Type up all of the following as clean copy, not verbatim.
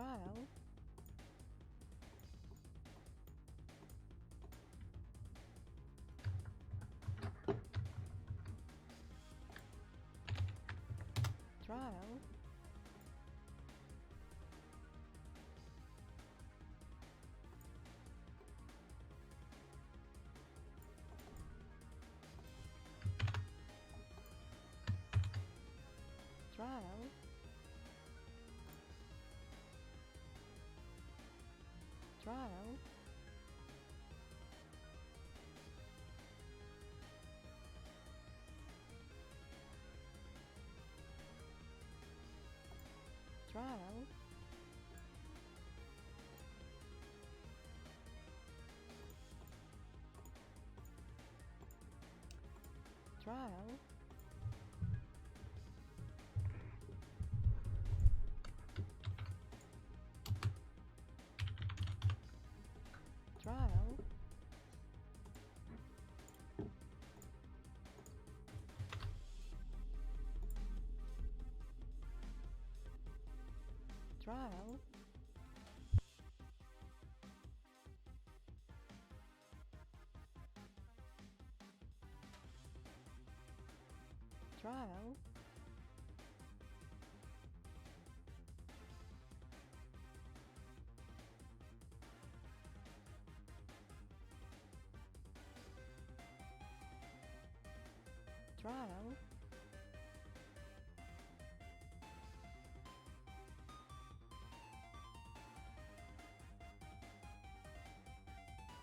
Trial. Trial. Trial. Trial. Trial. Trial. Trial. Trial. Trial.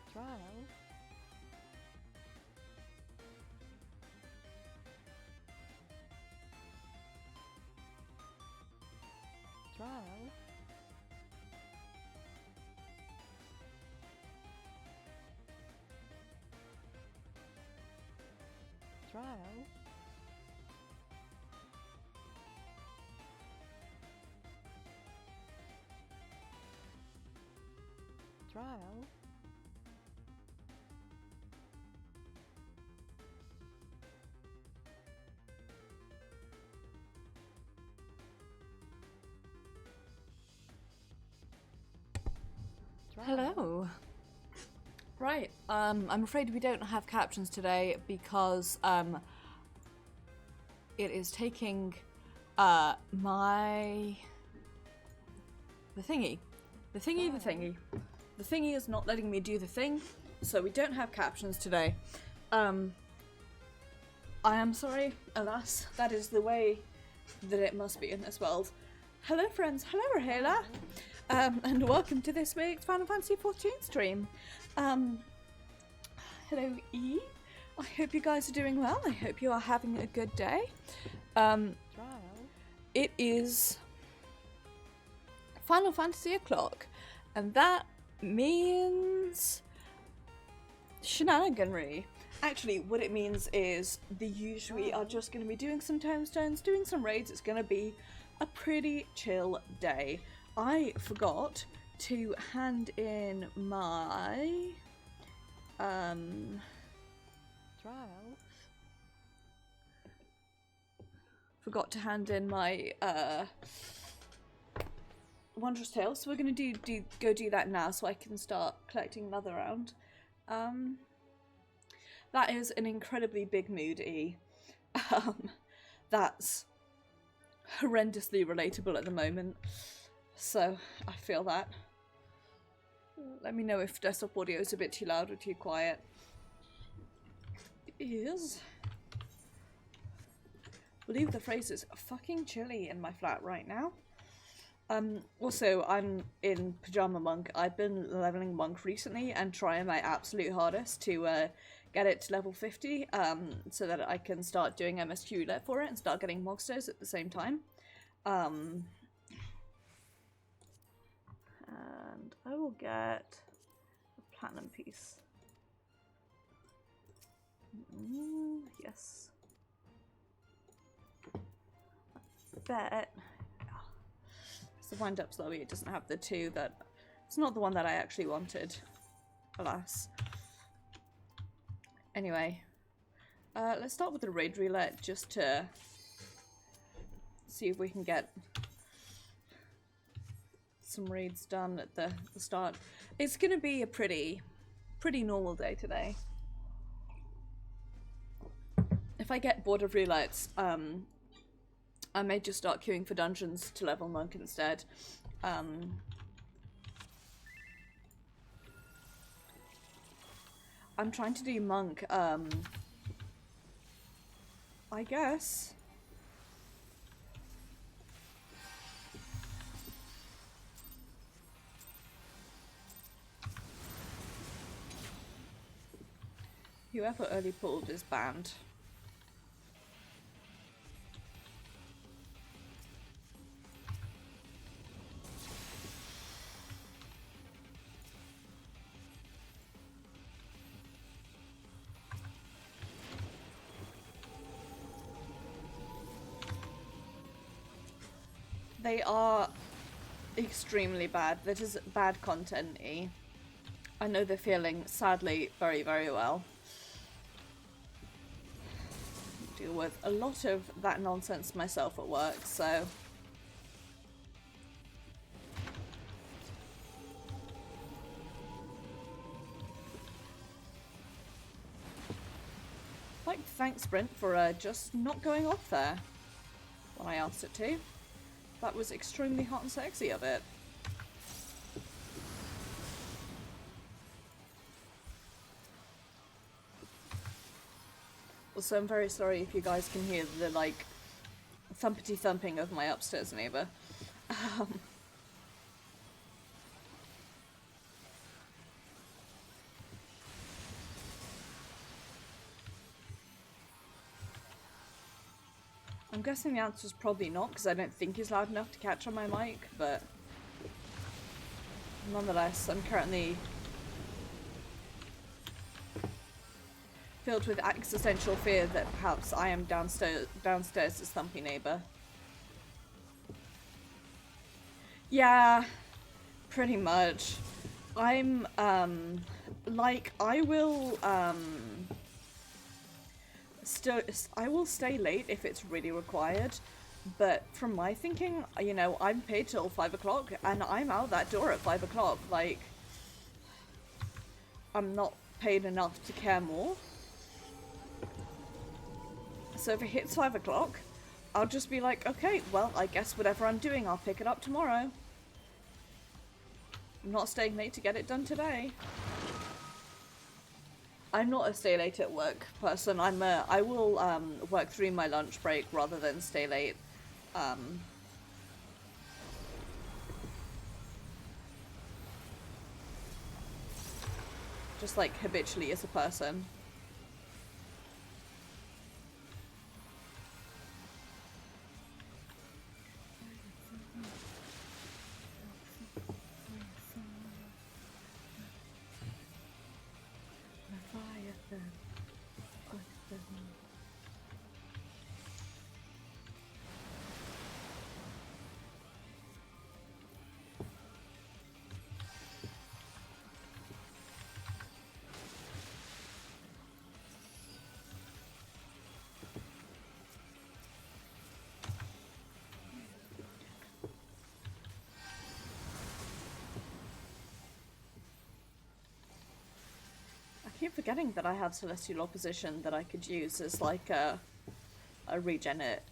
Trial. Trial. Trial. Trial. Trial. Hello. Right, I'm afraid we don't have captions today because it is taking the thingy is not letting me do the thing, so we don't have captions today. I am sorry, alas, that is the way that it must be in this world. Hello friends, hello Rahela, and welcome to this week's Final Fantasy XIV stream. Hello E, I hope you guys are doing well, I hope you are having a good day. It is Final Fantasy o'clock, and that means shenaniganry. Actually, what it means is the usual we are just going to be doing some tomestones, doing some raids. It's going to be a pretty chill day. I forgot to hand in my Wondrous Tale, so we're gonna go do that now so I can start collecting another round. That is an incredibly big mood, E. That's horrendously relatable at the moment, so I feel that. Let me know if desktop audio is a bit too loud or too quiet. It is. I believe the phrase is fucking chilly in my flat right now. Also, I'm in Pajama Monk. I've been leveling Monk recently and trying my absolute hardest to get it to level 50 so that I can start doing MSQ roulette for it and start getting monsters at the same time. And I will get a platinum piece. Yes. I bet. The wind up slowly, it doesn't have the two that. It's not the one that I actually wanted, alas. Anyway, let's start with the raid roulette just to see if we can get some raids done at the start. It's gonna be a pretty normal day today. If I get bored of relights, I may just start queuing for dungeons to level monk instead. I'm trying to do monk, I guess. Whoever early pulled is banned. They are extremely bad. That is bad content-y. I know they're feeling, sadly, very, very well. Deal with a lot of that nonsense myself at work, so... Like, thanks Brent for just not going off there when I asked it to. That was extremely hot and sexy of it. Also, I'm very sorry if you guys can hear the, like, thumpity thumping of my upstairs neighbour. I'm guessing the answer is probably not, because I don't think he's loud enough to catch on my mic, but nonetheless, I'm currently filled with existential fear that perhaps I am downstairs' thumpy neighbour. Yeah, pretty much. I'm, like, I will stay late if it's really required, but from my thinking, you know, I'm paid till 5 o'clock, and I'm out that door at 5 o'clock. Like, I'm not paid enough to care more. So if it hits 5 o'clock, I'll just be like, okay, well, I guess whatever I'm doing, I'll pick it up tomorrow. I'm not staying late to get it done today. I'm not a stay late at work person. I will work through my lunch break rather than stay late. Just like habitually as a person. I keep forgetting that I have Celestial Opposition that I could use as like a regen it.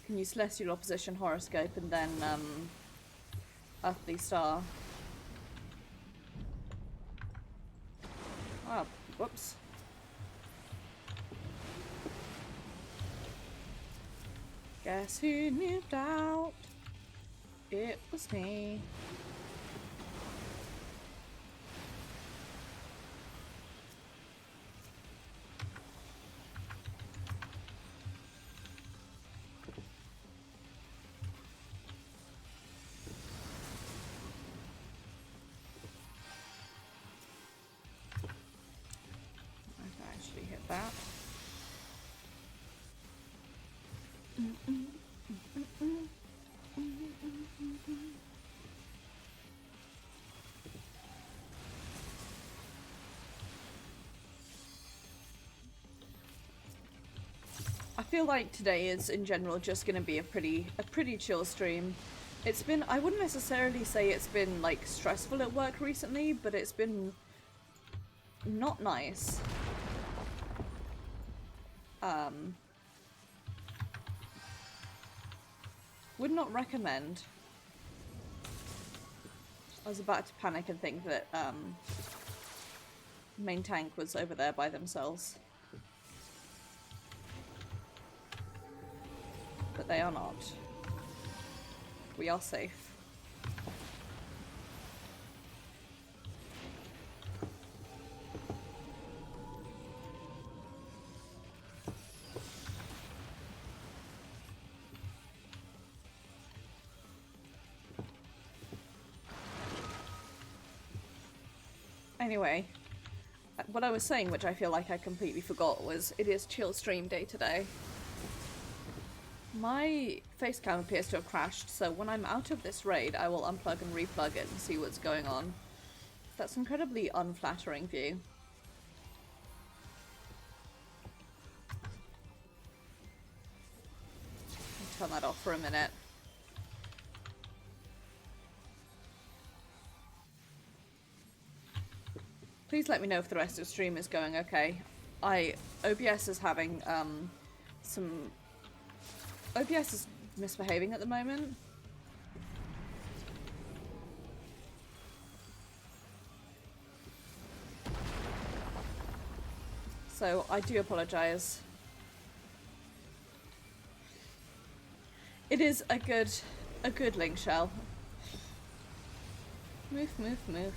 Can use Celestial Opposition, Horoscope, and then Earthly Star. Oh, whoops. Guess who moved out? It was me. That. I feel like today is in general just going to be a pretty chill stream. It's been, I wouldn't necessarily say it's been like stressful at work recently, but it's been not nice. Would not recommend. I was about to panic and think that main tank was over there by themselves. But they are not. We are safe. Anyway, what I was saying, which I feel like I completely forgot, was it is chill stream day today. My face cam appears to have crashed, so when I'm out of this raid, I will unplug and replug it and see what's going on. That's an incredibly unflattering view. I'll turn that off for a minute. Please let me know if the rest of the stream is going okay. OBS is having OBS is misbehaving at the moment. So I do apologize. It is a good link shell. Move, move, move.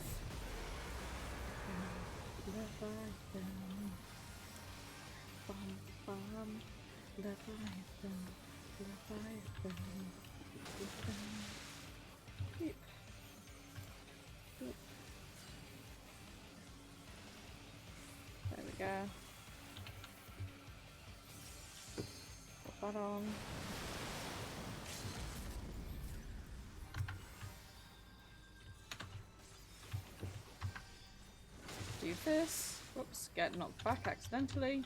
Beep. Beep. There we go. Put that on. Do this. Whoops, get knocked back accidentally.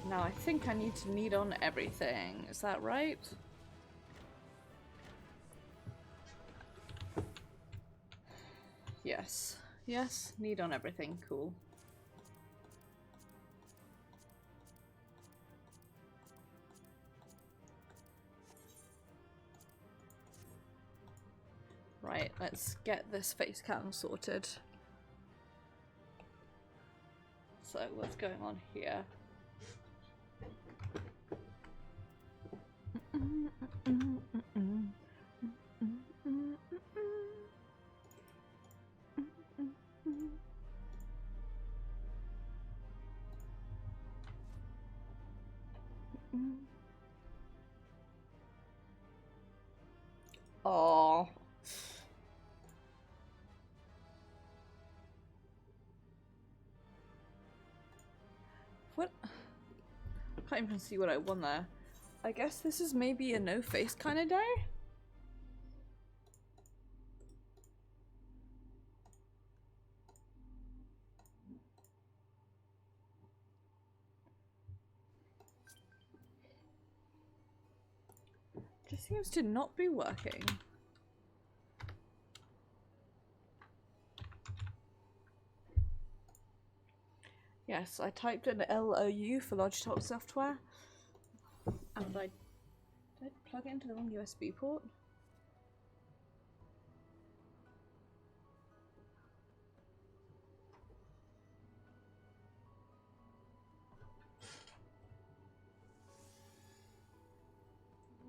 Now I think I need to need on everything. Is that right? Yes. Yes, need on everything. Cool. Right, let's get this face cam sorted. So, what's going on here? Oh. What? I can't even see what I won there. I guess this is maybe a no face kind of day? Just seems to not be working. Yes, I typed in LOU for Logitech software. And did I plug it into the wrong USB port?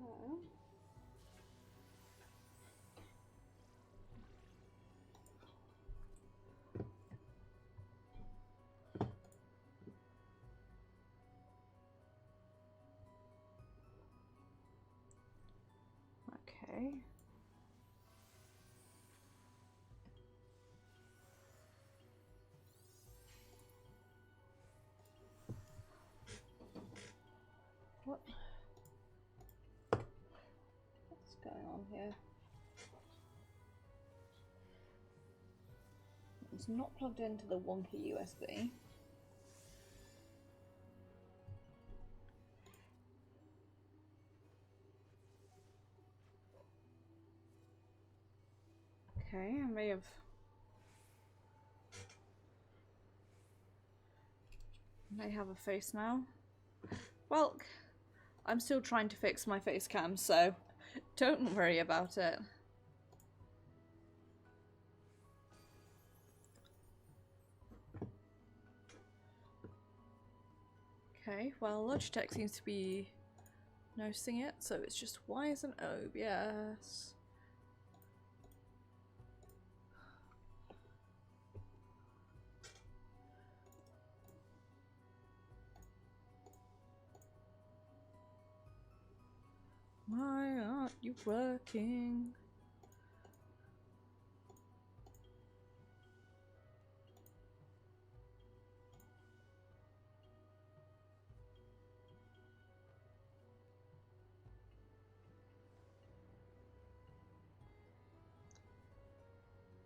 No. Okay. What? What's going on here? It's not plugged into the wonky USB. Okay, I may have a face now. Well, I'm still trying to fix my face cam, so don't worry about it. Okay, well, Logitech seems to be noticing it, so it's just Y as an OBS. Why aren't you working?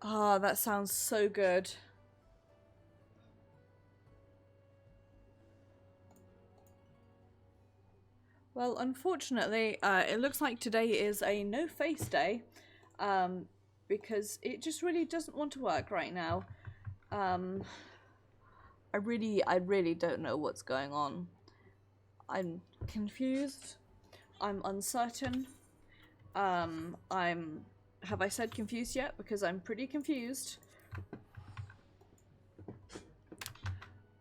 Ah, that sounds so good. Well, unfortunately, it looks like today is a no-face day, because it just really doesn't want to work right now. I really don't know what's going on. I'm confused. I'm uncertain. Have I said confused yet? Because I'm pretty confused.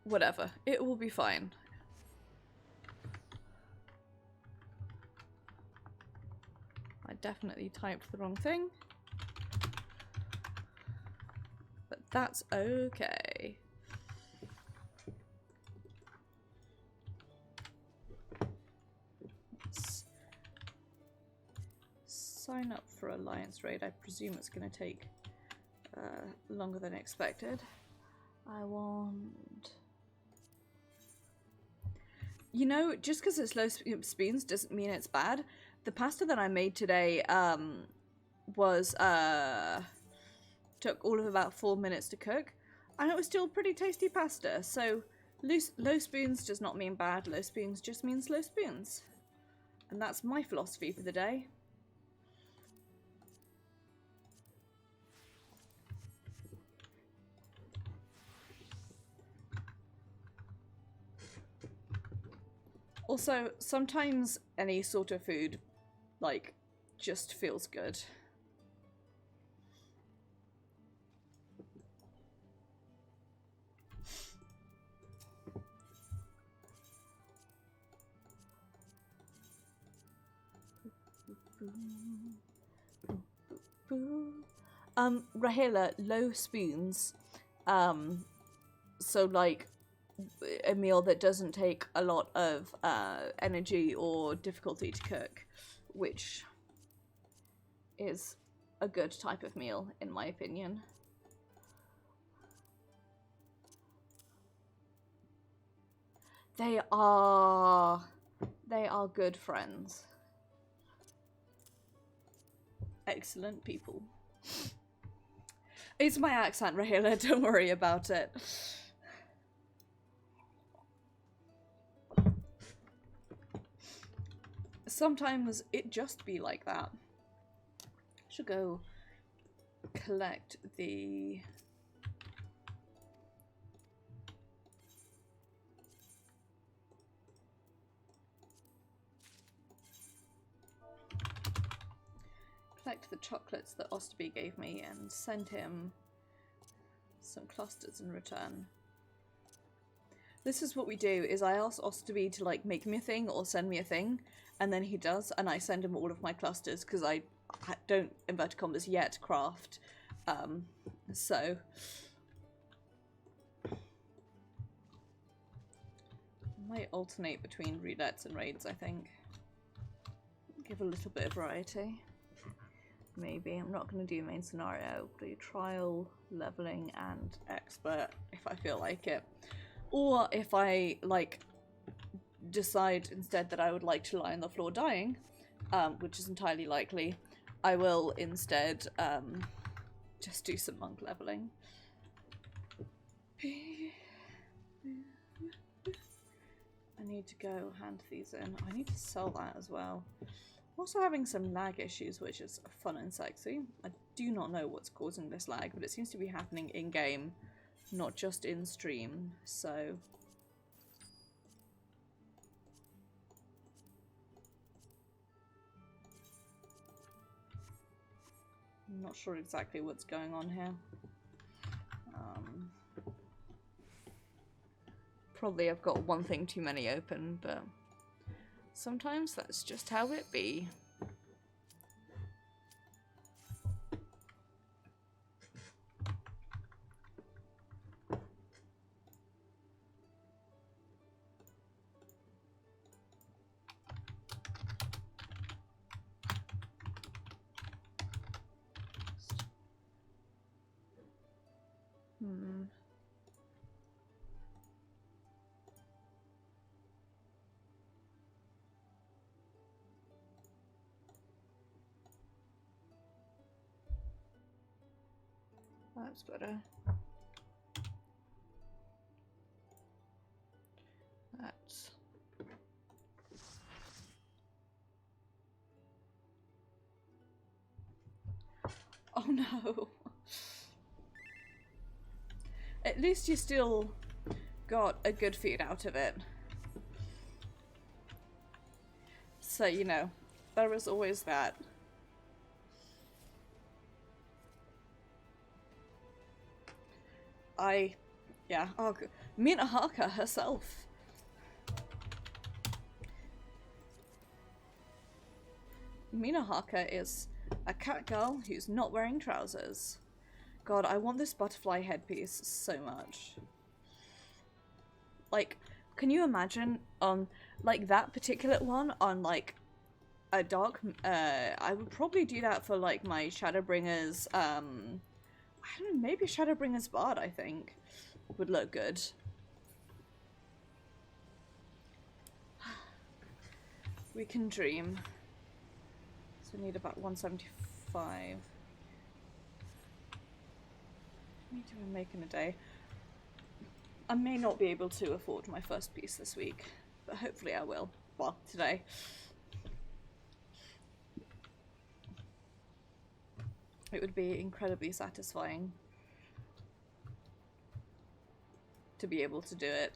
Whatever. It will be fine. I definitely typed the wrong thing. But that's okay. Let's sign up for Alliance Raid. I presume it's going to take longer than expected. I want... You know, just because it's low spoons doesn't mean it's bad. The pasta that I made today was took all of about 4 minutes to cook, and it was still pretty tasty pasta. So low spoons does not mean bad. Low spoons just means low spoons, and that's my philosophy for the day. Also, sometimes any sort of food, like, just feels good. Rahela, low spoons, so like a meal that doesn't take a lot of energy or difficulty to cook, which is a good type of meal in my opinion. They are good friends. Excellent people. It's my accent, Rahela, don't worry about it. Sometimes it just be like that. Should go collect the... collect the chocolates that Osterby gave me and send him some clusters in return. This is what we do, is I ask Osterby to like make me a thing or send me a thing, and then he does, and I send him all of my clusters because I don't, inverted commas, yet craft. So I might alternate between roulettes and raids, I think. Give a little bit of variety. Maybe. I'm not going to do main scenario. Do trial, leveling, and expert if I feel like it. Or if I, like, decide instead that I would like to lie on the floor dying, which is entirely likely, I will instead just do some monk leveling. need to go hand these in. I need to sell that as well. I'm also having some lag issues, which is fun and sexy. I do not know what's causing this lag, but it seems to be happening in-game, not just in-stream, so... I'm not sure exactly what's going on here. Probably I've got one thing too many open, but sometimes that's just how it be. That's better. That's... Oh no! At least you still got a good feed out of it. So, you know, there is always that. Yeah, oh, Mina Harker herself. Mina Harker is a cat girl who's not wearing trousers. God, I want this butterfly headpiece so much. Like, can you imagine like that particular one on like a dark, I would probably do that for like my Shadowbringers, I don't know, maybe Shadowbringers Bard, I think, would look good. We can dream. So we need about 175. How many do I make in a day? I may not be able to afford my first piece this week, but hopefully I will. Well, today. It would be incredibly satisfying to be able to do it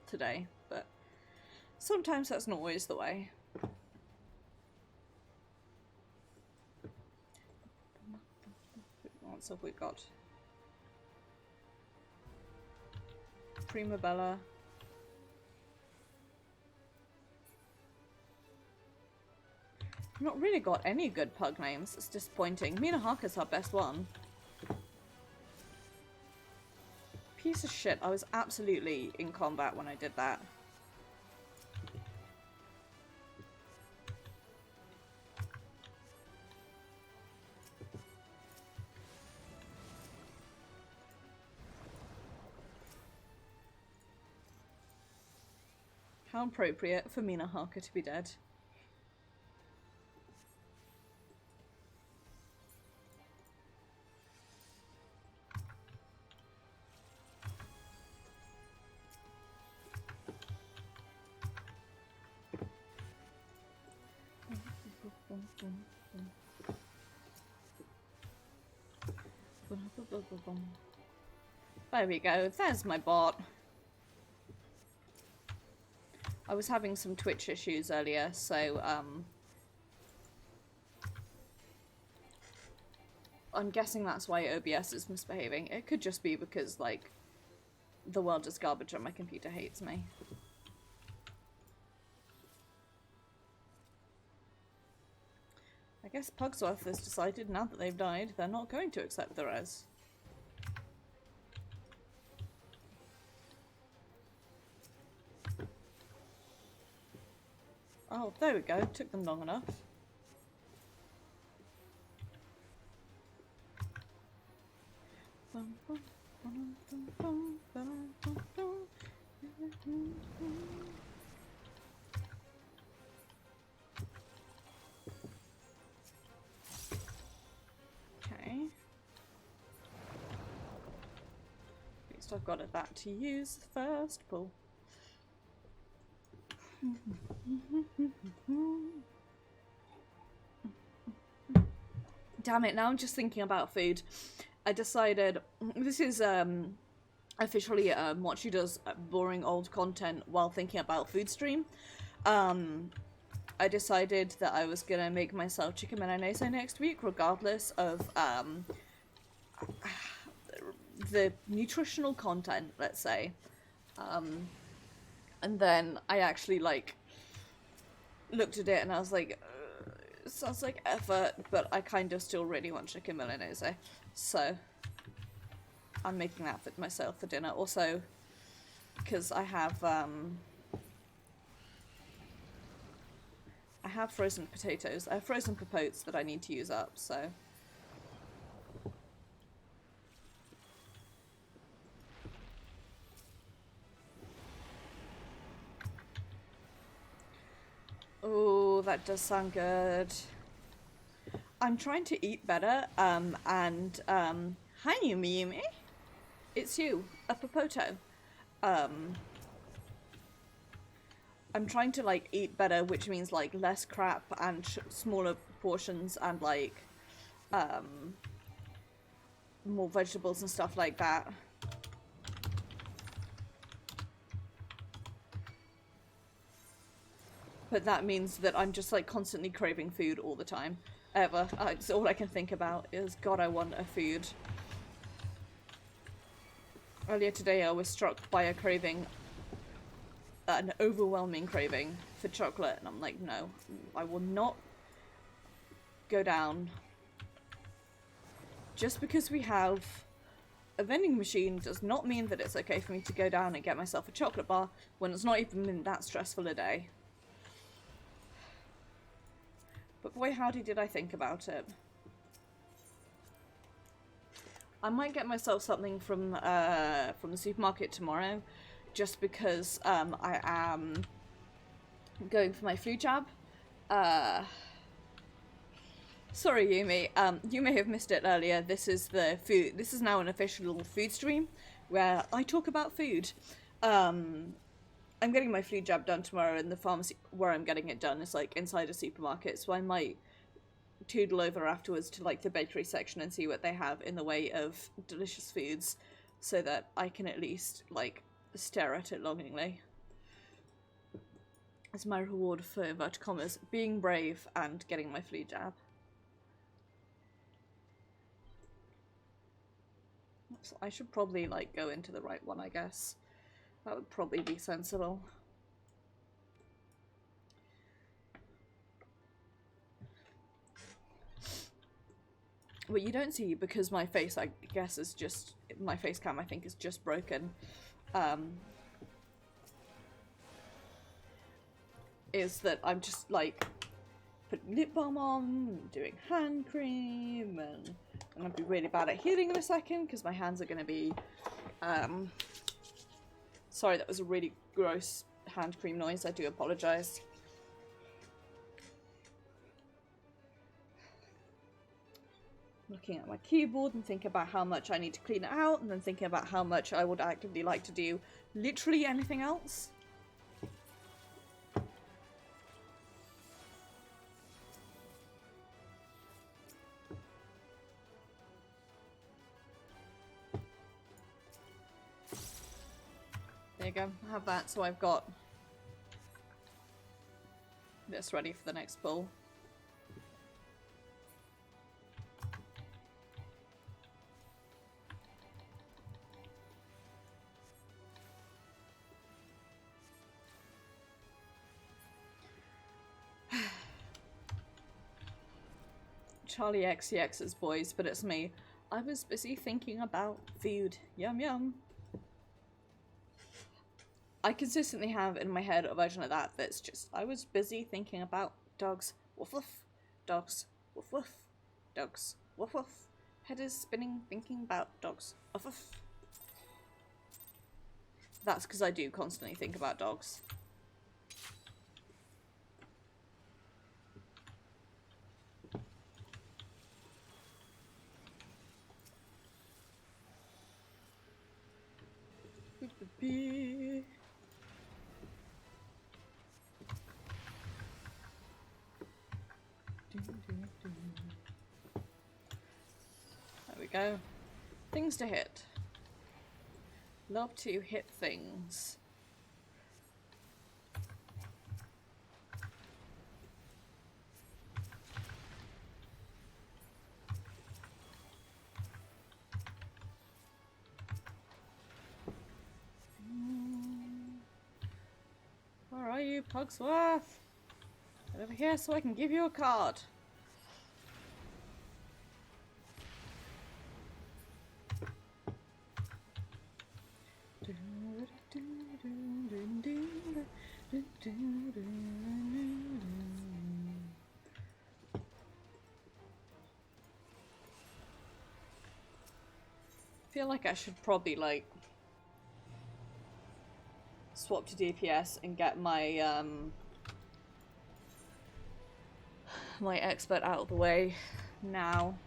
today, but sometimes that's not always the way. What else have we got? Primabella. I've not really got any good pug names. It's disappointing. Mina Harker's our best one. Piece of shit. I was absolutely in combat when I did that. How appropriate for Mina Harker to be dead. There we go, there's my bot. I was having some Twitch issues earlier, so I'm guessing that's why OBS is misbehaving. It could just be because, like, the world is garbage and my computer hates me. I guess Pugsworth has decided now that they've died, they're not going to accept the res. Oh, there we go. Took them long enough. Okay. At least I've got that to use first. Pull. Damn it, now I'm just thinking about food. I decided, this is officially what she does, boring old content while thinking about food stream. I decided that I was gonna make myself chicken milanese next week, regardless of the nutritional content, let's say. And then I actually like looked at it and I was like, it sounds like effort, but I kind of still really want chicken milanese, so I'm making that for myself for dinner. Also, because I have frozen potatoes. I have frozen capotes that I need to use up, so. Oh, that does sound good. I'm trying to eat better, and hi Yumi Yumi. It's you, a popoto. I'm trying to like eat better, which means like less crap and smaller portions and like more vegetables and stuff like that. But that means that I'm just like constantly craving food all the time. Ever. It's all I can think about is, God, I want a food. Earlier today I was struck by a craving, an overwhelming craving for chocolate, and I'm like, no, I will not go down. Just because we have a vending machine does not mean that it's okay for me to go down and get myself a chocolate bar when it's not even been that stressful a day. But boy, howdy did I think about it. I might get myself something from the supermarket tomorrow, just because I am going for my flu jab. Sorry, Yumi. You may have missed it earlier. This is the food. This is now an official food stream where I talk about food. I'm getting my flu jab done tomorrow, and the pharmacy where I'm getting it done is like inside a supermarket, so I might toodle over afterwards to like the bakery section and see what they have in the way of delicious foods, so that I can at least like stare at it longingly. As my reward for, inverted commas, being brave and getting my flu jab. I should probably like go into the right one, I guess. That would probably be sensible. What you don't see, because my face, I guess, is just, my face cam, I think, is just broken, is that I'm just, like, putting lip balm on, doing hand cream, and I'm gonna be really bad at healing in a second, because my hands are gonna be, sorry, that was a really gross hand cream noise, I do apologise. Looking at my keyboard and thinking about how much I need to clean it out, and then thinking about how much I would actively like to do literally anything else. There you go, I have that, so I've got this ready for the next bowl. Charlie XCX's voice, but it's me. I was busy thinking about food. Yum yum. I consistently have in my head a version of that that's just, I was busy thinking about dogs. Woof woof. Dogs. Woof woof. Dogs. Woof woof. Head is spinning thinking about dogs. Woof woof. That's because I do constantly think about dogs. There we go. Things to hit. Love to hit things. Where are you, Pugsworth? Get over here so I can give you a card. I feel like I should probably like swap to DPS and get my my expert out of the way now.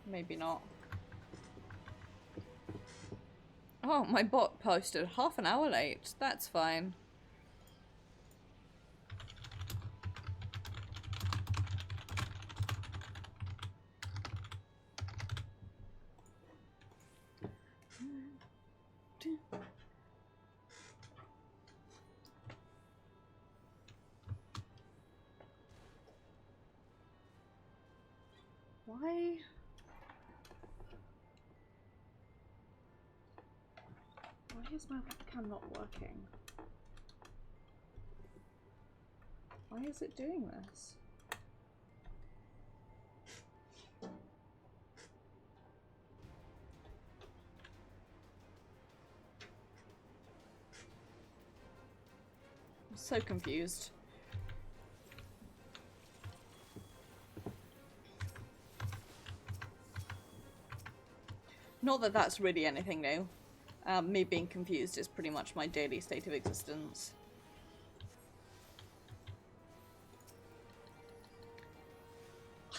Maybe not. Oh, my bot posted half an hour late. That's fine. Why? Why is my webcam not working? Why is it doing this? I'm so confused. Not that that's really anything new. Me being confused is pretty much my daily state of existence.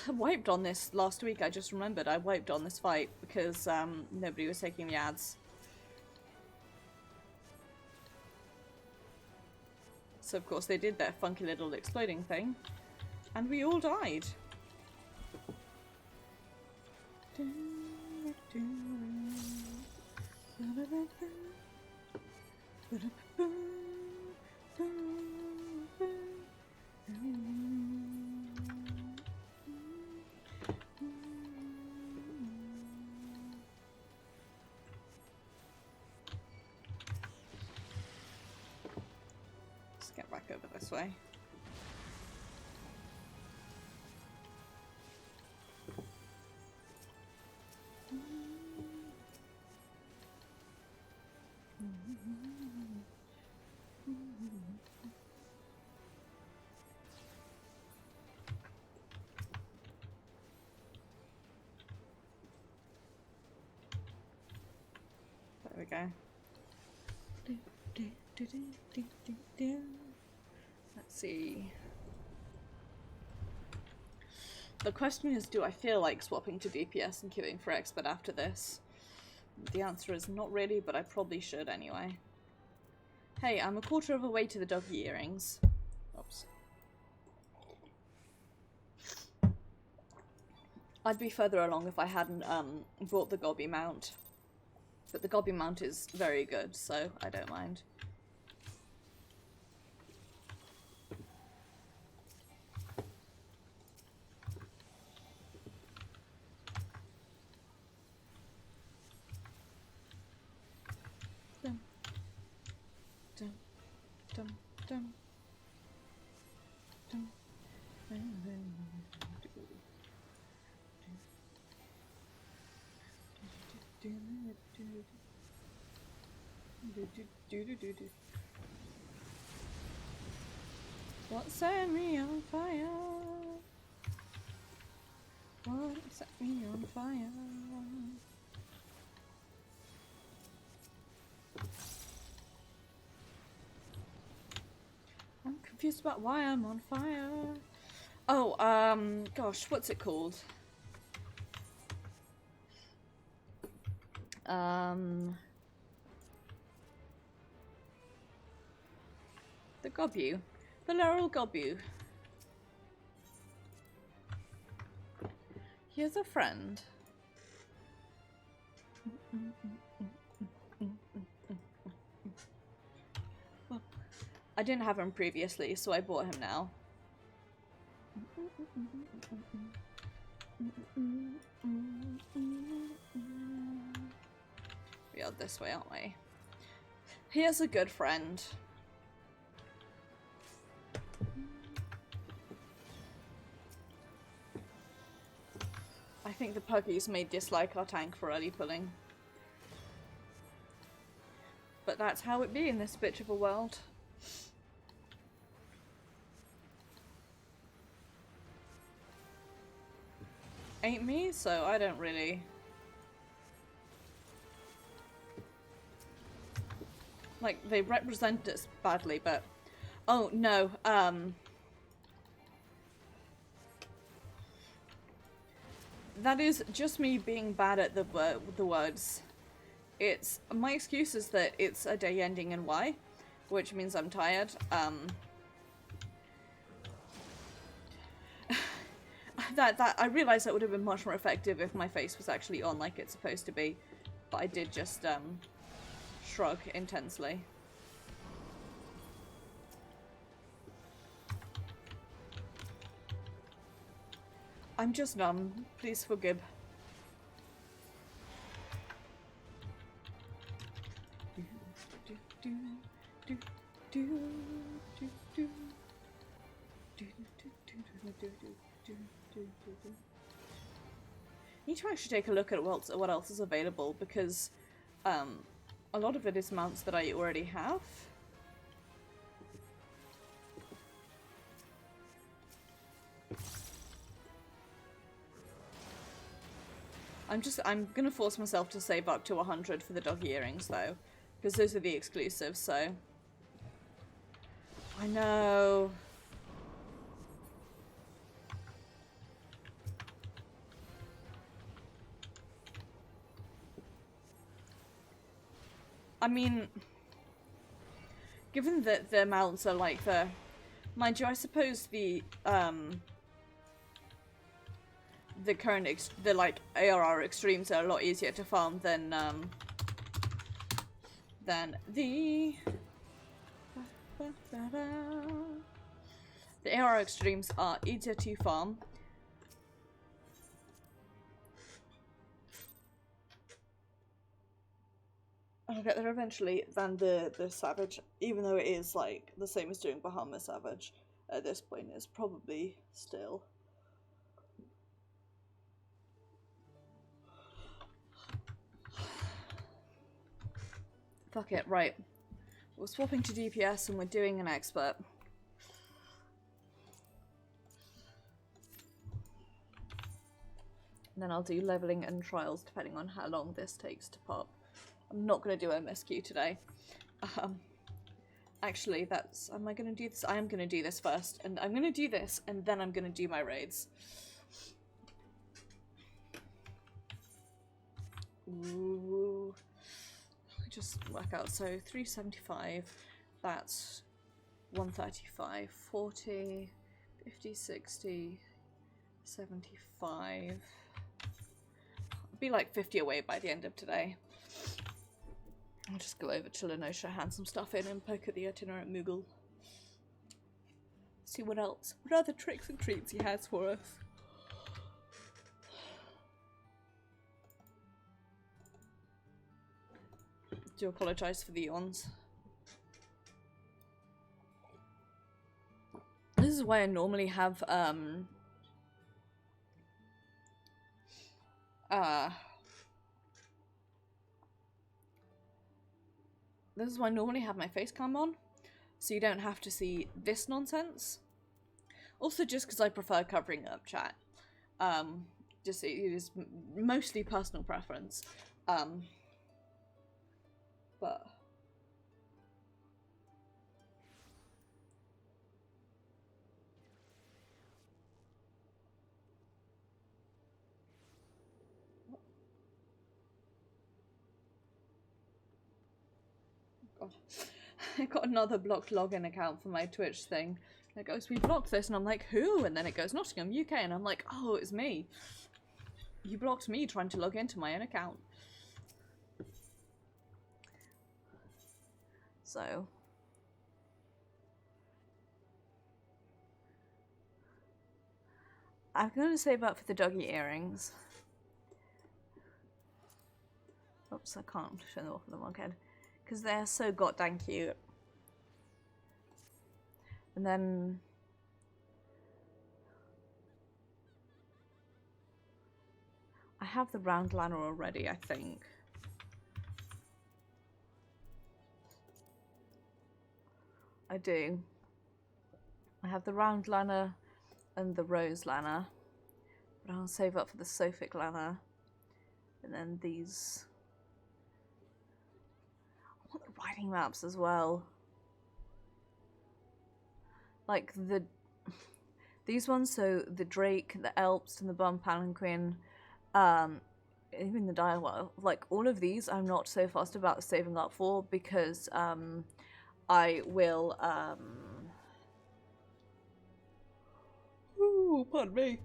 I wiped on this last week, I just remembered. I wiped on this fight because nobody was taking the ads. So of course they did their funky little exploding thing. And we all died. Let's get back over this way. There we go. Let's see. The question is, do I feel like swapping to DPS and queuing for expert after this? The answer is not really, but I probably should anyway. Hey, I'm a quarter of a way to the doggy earrings. Oops. I'd be further along if I hadn't bought the Gobby mount. But the Gobby mount is very good, so I don't mind. Dum. Dum. Dum. Dum. Dum. What set me on fire? What set me on fire? I'm confused about why I'm on fire. Oh, gosh, what's it called? The Gobu. The Laurel Gobu. Here's a friend. Well, I didn't have him previously, so I bought him now. We are this way, aren't we? Here's a good friend. I think the puggies may dislike our tank for early pulling. But that's how it be in this bitch of a world. Ain't me, so I don't really... Like, they represent us badly, but... Oh, no, that is just me being bad at the words. It's... My excuse is that it's a day ending in Y, which means I'm tired. I realised that would have been much more effective if my face was actually on like it's supposed to be. But I did just, shrug intensely. I'm just numb. Please forgive. Need to actually take a look at what else is available, because a lot of it is mounts that I already have. I'm gonna force myself to save up to 100 for the doggy earrings though, because those are the exclusives, so. I know. I mean, given that the mounts are like the, mind you, I suppose the current the like ARR extremes are a lot easier to farm than the ARR extremes are easier to farm. I'll get there eventually than the Savage, even though it is like the same as doing Bahama Savage at this point. It's probably still. Fuck it, right. We're swapping to DPS and we're doing an expert. And then I'll do leveling and trials depending on how long this takes to pop. I'm not going to do MSQ today. Actually, that's... Am I going to do this? I am going to do this first. And I'm going to do this, and then I'm going to do my raids. Ooh. Just work out. So, 375. That's 135. 40. 50, 60. 75. I'll be like 50 away by the end of today. I'll just go over to Lenosha, hand some stuff in, and poke at the itinerant Moogle. See what else, what other tricks and treats he has for us. Do apologise for the yawns. This is why I normally have, this is why I normally have my face cam on, so you don't have to see this nonsense. Also, just because I prefer covering up chat. Just it is mostly personal preference. But God. I got another blocked login account for my Twitch thing. And it goes, we blocked this, and I'm like, who? And then it goes, Nottingham, UK, and I'm like, oh, it's me. You blocked me trying to log into my own account. So... I'm going to save up for the doggy earrings. Oops, I can't show them off with the mug head. Because they're so goddamn cute. And then... I have the round liner already, I think. I do. I have the round liner and the rose liner, but I'll save up for the Sophic liner, and then these. I want the riding maps as well, like these ones. So the Drake, the Alps, and the Bum Palanquin, even the Direwolf. Like all of these, I'm not so fussed about saving up for because I will. Ooh, pardon me.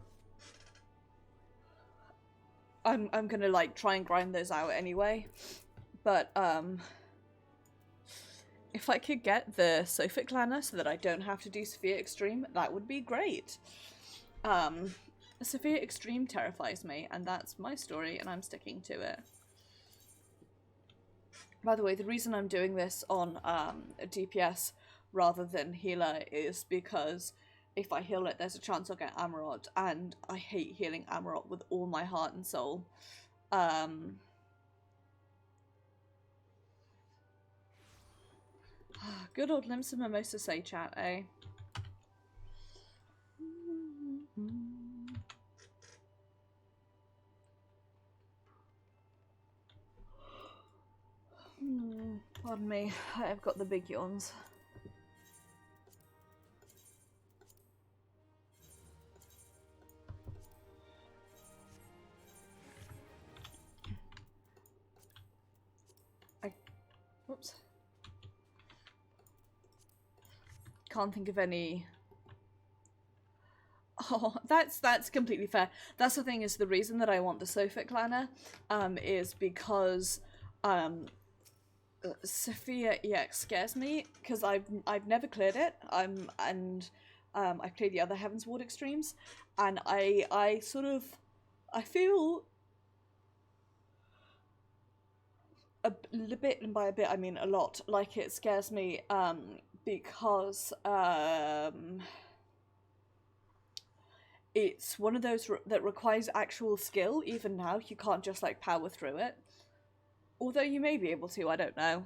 I'm gonna like try and grind those out anyway, but if I could get the Sophic liner so that I don't have to do Sophia Extreme, that would be great. Sophia Extreme terrifies me, and that's my story, and I'm sticking to it. By the way, the reason I'm doing this on a DPS rather than healer is because if I heal it, there's a chance I'll get Amarot, and I hate healing Amarot with all my heart and soul. Good old Limsa Mimosa say chat, eh? Pardon me, I've got the big yawns. Whoops. Can't think of any. Oh, that's completely fair. That's the thing, is the reason that I want the Sophic liner is because Sophia EX scares me because I've never cleared it. I've played the other Heaven's Ward extremes, and I feel a bit, and by a bit I mean a lot, like it scares me because it's one of those that requires actual skill. Even now you can't just like power through it, although you may be able to, I don't know.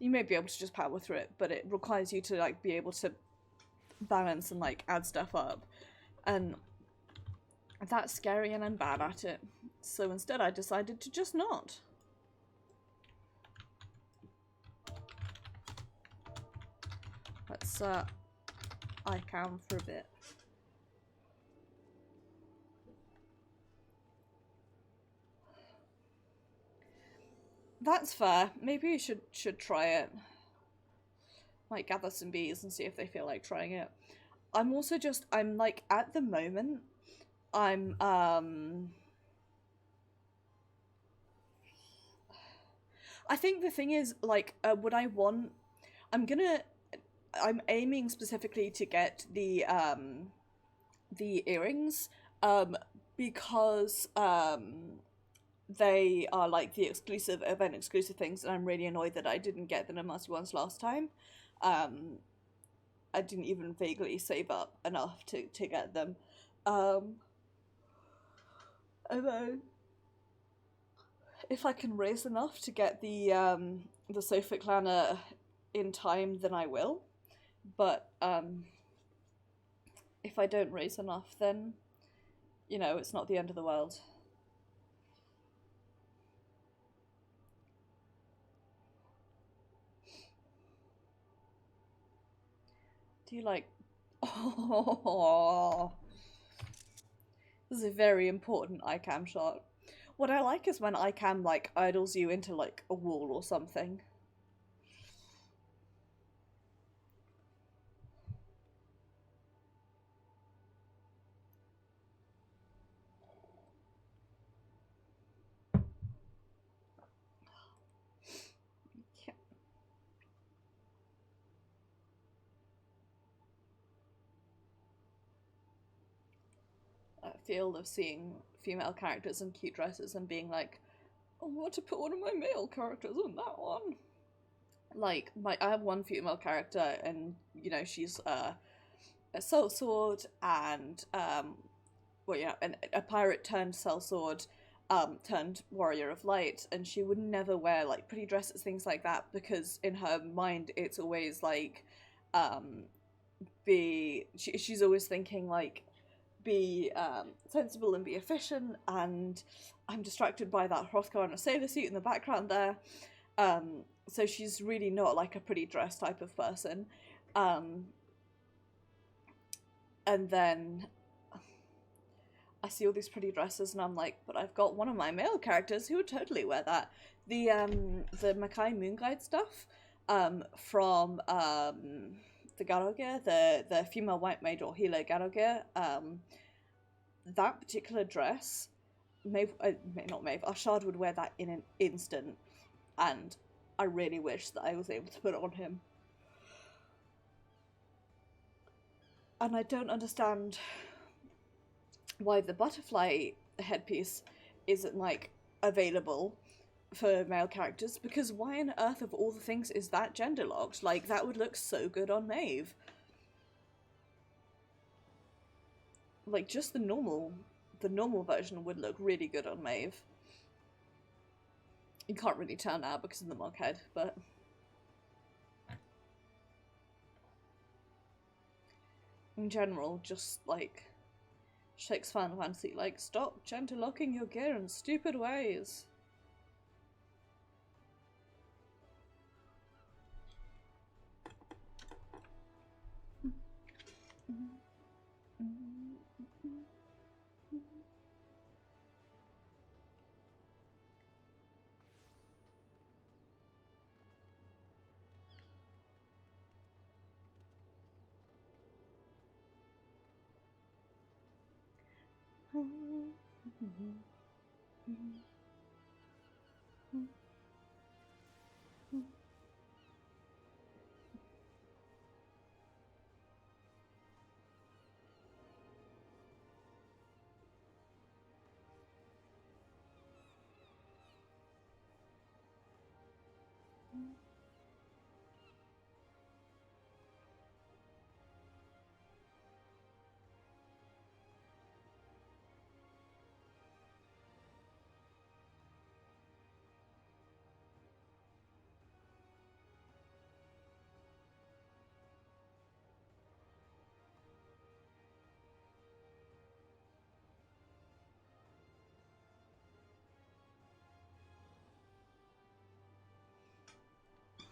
You may be able to just power through it, but it requires you to like be able to balance and like add stuff up, and that's scary, and I'm bad at it. So instead I decided to just not. Let's ICAM for a bit. That's fair. Maybe you should try it. Might gather some bees and see if they feel like trying it. I'm also just, I'm like, at the moment, I'm I think the thing is, like, what I want, I'm aiming specifically to get the earrings, because they are like the exclusive, event exclusive things, and I'm really annoyed that I didn't get the Namaste ones last time. I didn't even vaguely save up enough to get them. And then if I can raise enough to get the Sophic liner in time, then I will. But if I don't raise enough, then, you know, it's not the end of the world. Do you like... Oh, this is a very important ICAM shot. What I like is when iCam like idles you into like a wall or something. Feel of seeing female characters in cute dresses and being like, I want to put one of my male characters on that one. Like, I have one female character, and you know she's a sellsword and well, yeah, a pirate turned sellsword, turned warrior of light, and she would never wear like pretty dresses, things like that, because in her mind it's always like, she's always thinking like, be sensible and be efficient, and I'm distracted by that Hrothgar in a sailor suit in the background there. So she's really not like a pretty dress type of person. And then I see all these pretty dresses and I'm like, but I've got one of my male characters who would totally wear that. The Makai Moonguide stuff from the Garogir, the female white maid or healer Garogir, that particular dress, not Maeve, Ashard would wear that in an instant, and I really wish that I was able to put it on him. And I don't understand why the butterfly headpiece isn't like available for male characters, because why on earth of all the things is that gender locked? Like, that would look so good on Maeve. Like, just the normal version would look really good on Maeve. You can't really tell now because of the monk head, but in general, just like shakes Final Fantasy, like, stop gender locking your gear in stupid ways.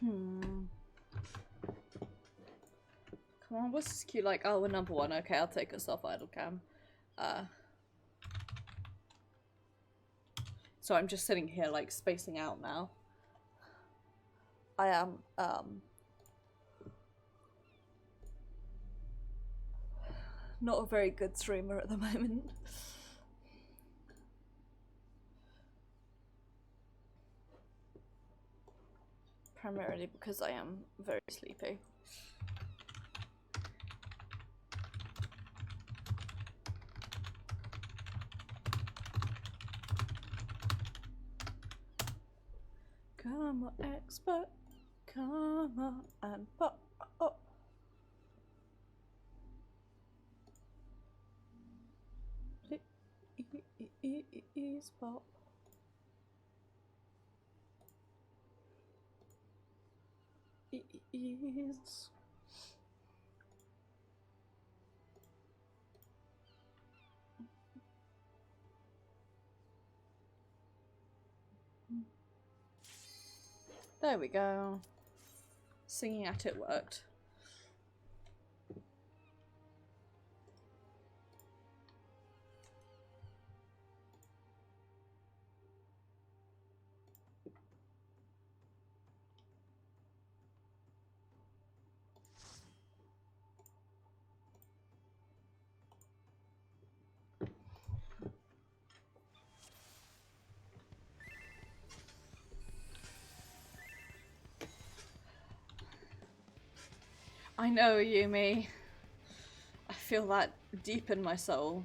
Come on, what's this cute? Like, oh, we're number one. Okay, I'll take us off idle cam. So I'm just sitting here, like, spacing out now. I am, not a very good streamer at the moment. Primarily because I am very sleepy. Come on, expert. Come on and pop. Oh. Please pop. Is. There we go. Singing at it worked. I know, Yumi. I feel that deep in my soul.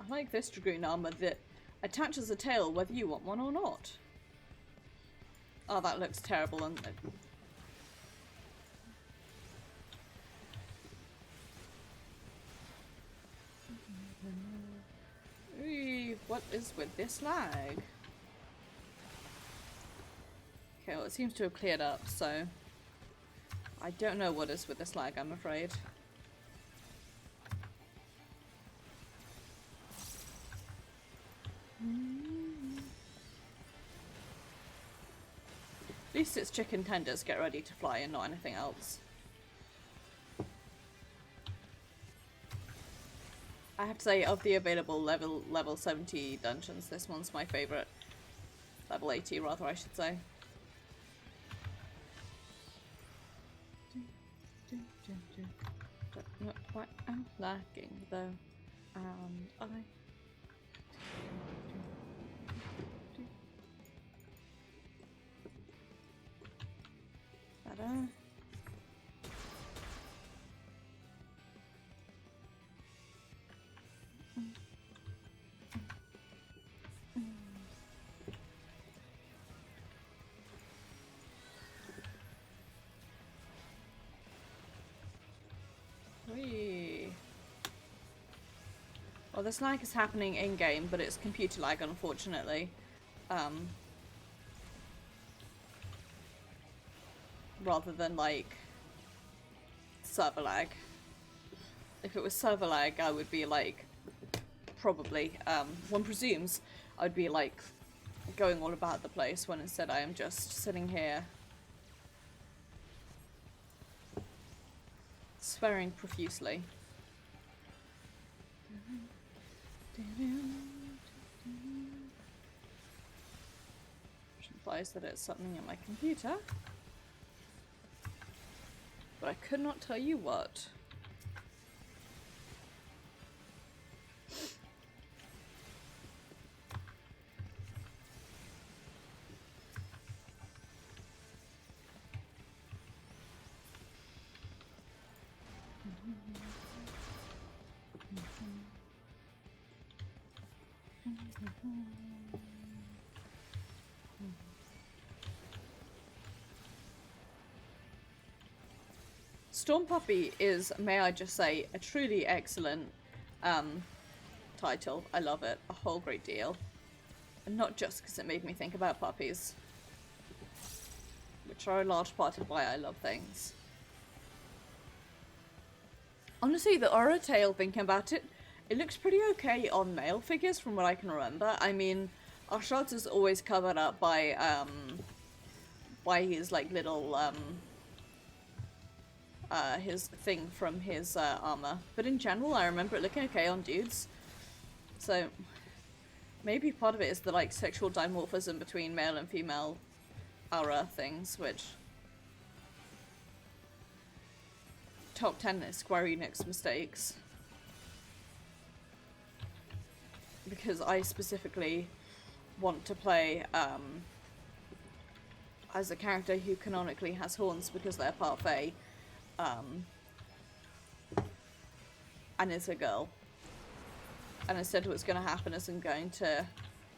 I like this dragoon armor that attaches a tail whether you want one or not. Oh, that looks terrible. And what is with this lag? Okay, well it seems to have cleared up, so I don't know what is with this lag, I'm afraid. At least it's chicken tenders get ready to fly and not anything else. I have to say, of the available level 70 dungeons, this one's my favourite. Level 80 rather, I should say. Don't know what I'm lacking though, and I... Better. Well, this lag is happening in-game, but it's computer lag, unfortunately. Rather than, like, server lag. If it was server lag, I would be, like, probably, one presumes, I would be, like, going all about the place, when instead I am just sitting here swearing profusely. Which implies that it's something in my computer. But I could not tell you what. Storm Puppy is, may I just say, a truly excellent title. I love it a whole great deal. And not just because it made me think about puppies, which are a large part of why I love things. Honestly, the aura tail, thinking about it, it looks pretty okay on male figures from what I can remember. I mean, Arshad is always covered up by his like little his thing from his armor. But in general, I remember it looking okay on dudes. So maybe part of it is the like sexual dimorphism between male and female aura things, which top 10 is Square Enix mistakes. Because I specifically want to play as a character who canonically has horns because they're part Fae, and is a girl. And instead what's going to happen is I'm going to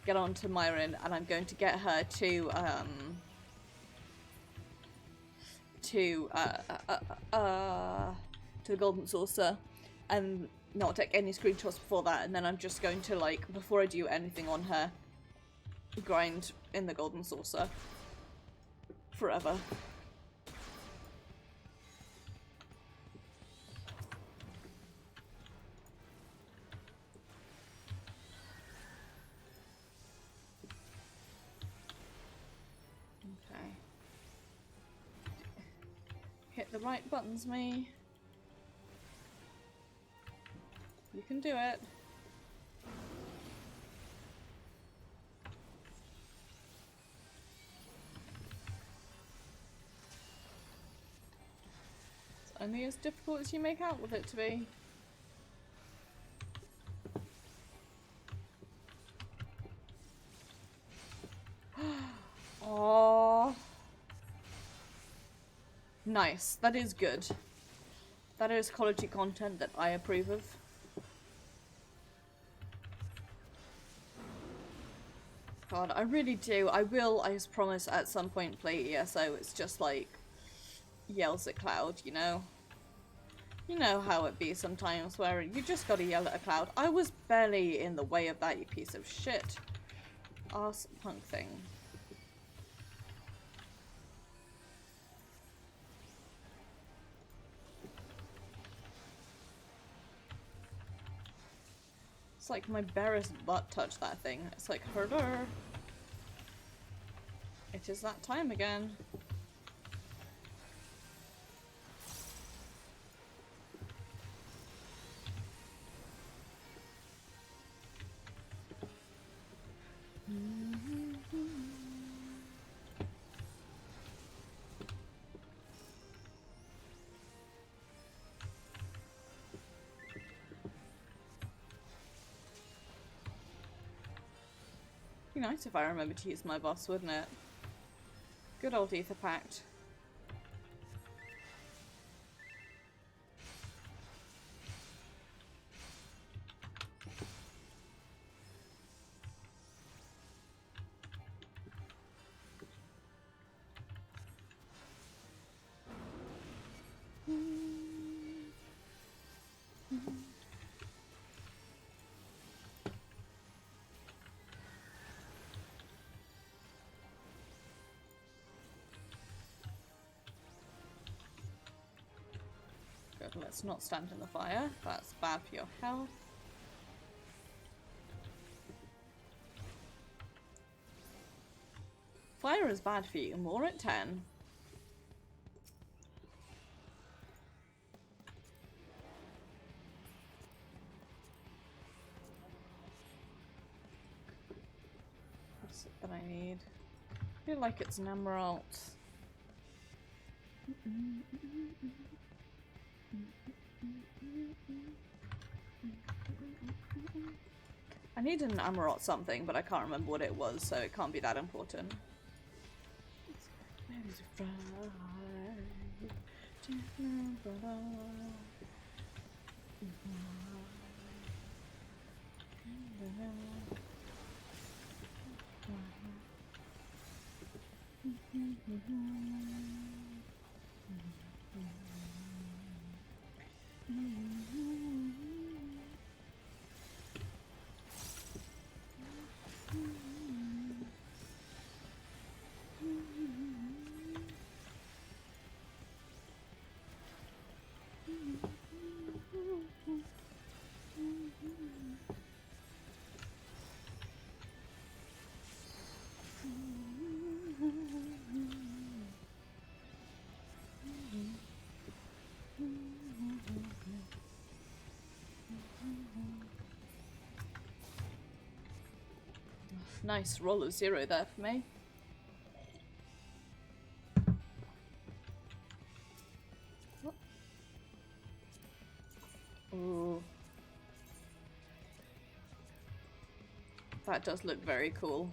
get on to Myron and I'm going to get her to the Golden Saucer and not take any screenshots before that, and then I'm just going to, like, before I do anything on her, grind in the Golden Saucer forever. Okay. Hit the right buttons, me. You can do it. It's only as difficult as you make out with it to be. Nice. That is good. That is quality content that I approve of. God, I really do. I will, I just promise, at some point play ESO. It's just like yells at Cloud, you know? You know how it be sometimes where you just gotta yell at a Cloud. I was barely in the way of that, you piece of shit. Arse punk thing. It's like my barest butt touched that thing. It's like, herder. It is that time again. Be nice if I remember to use my boss, wouldn't it? Good old Ether Pact. Good, let's not stand in the fire. That's bad for your health. Fire is bad for you. More at 10. What's it that I need? I feel like it's an emerald. I need an Amarot something, but I can't remember what it was, so it can't be that important. Nice roll of 0 there for me. Ooh. That does look very cool.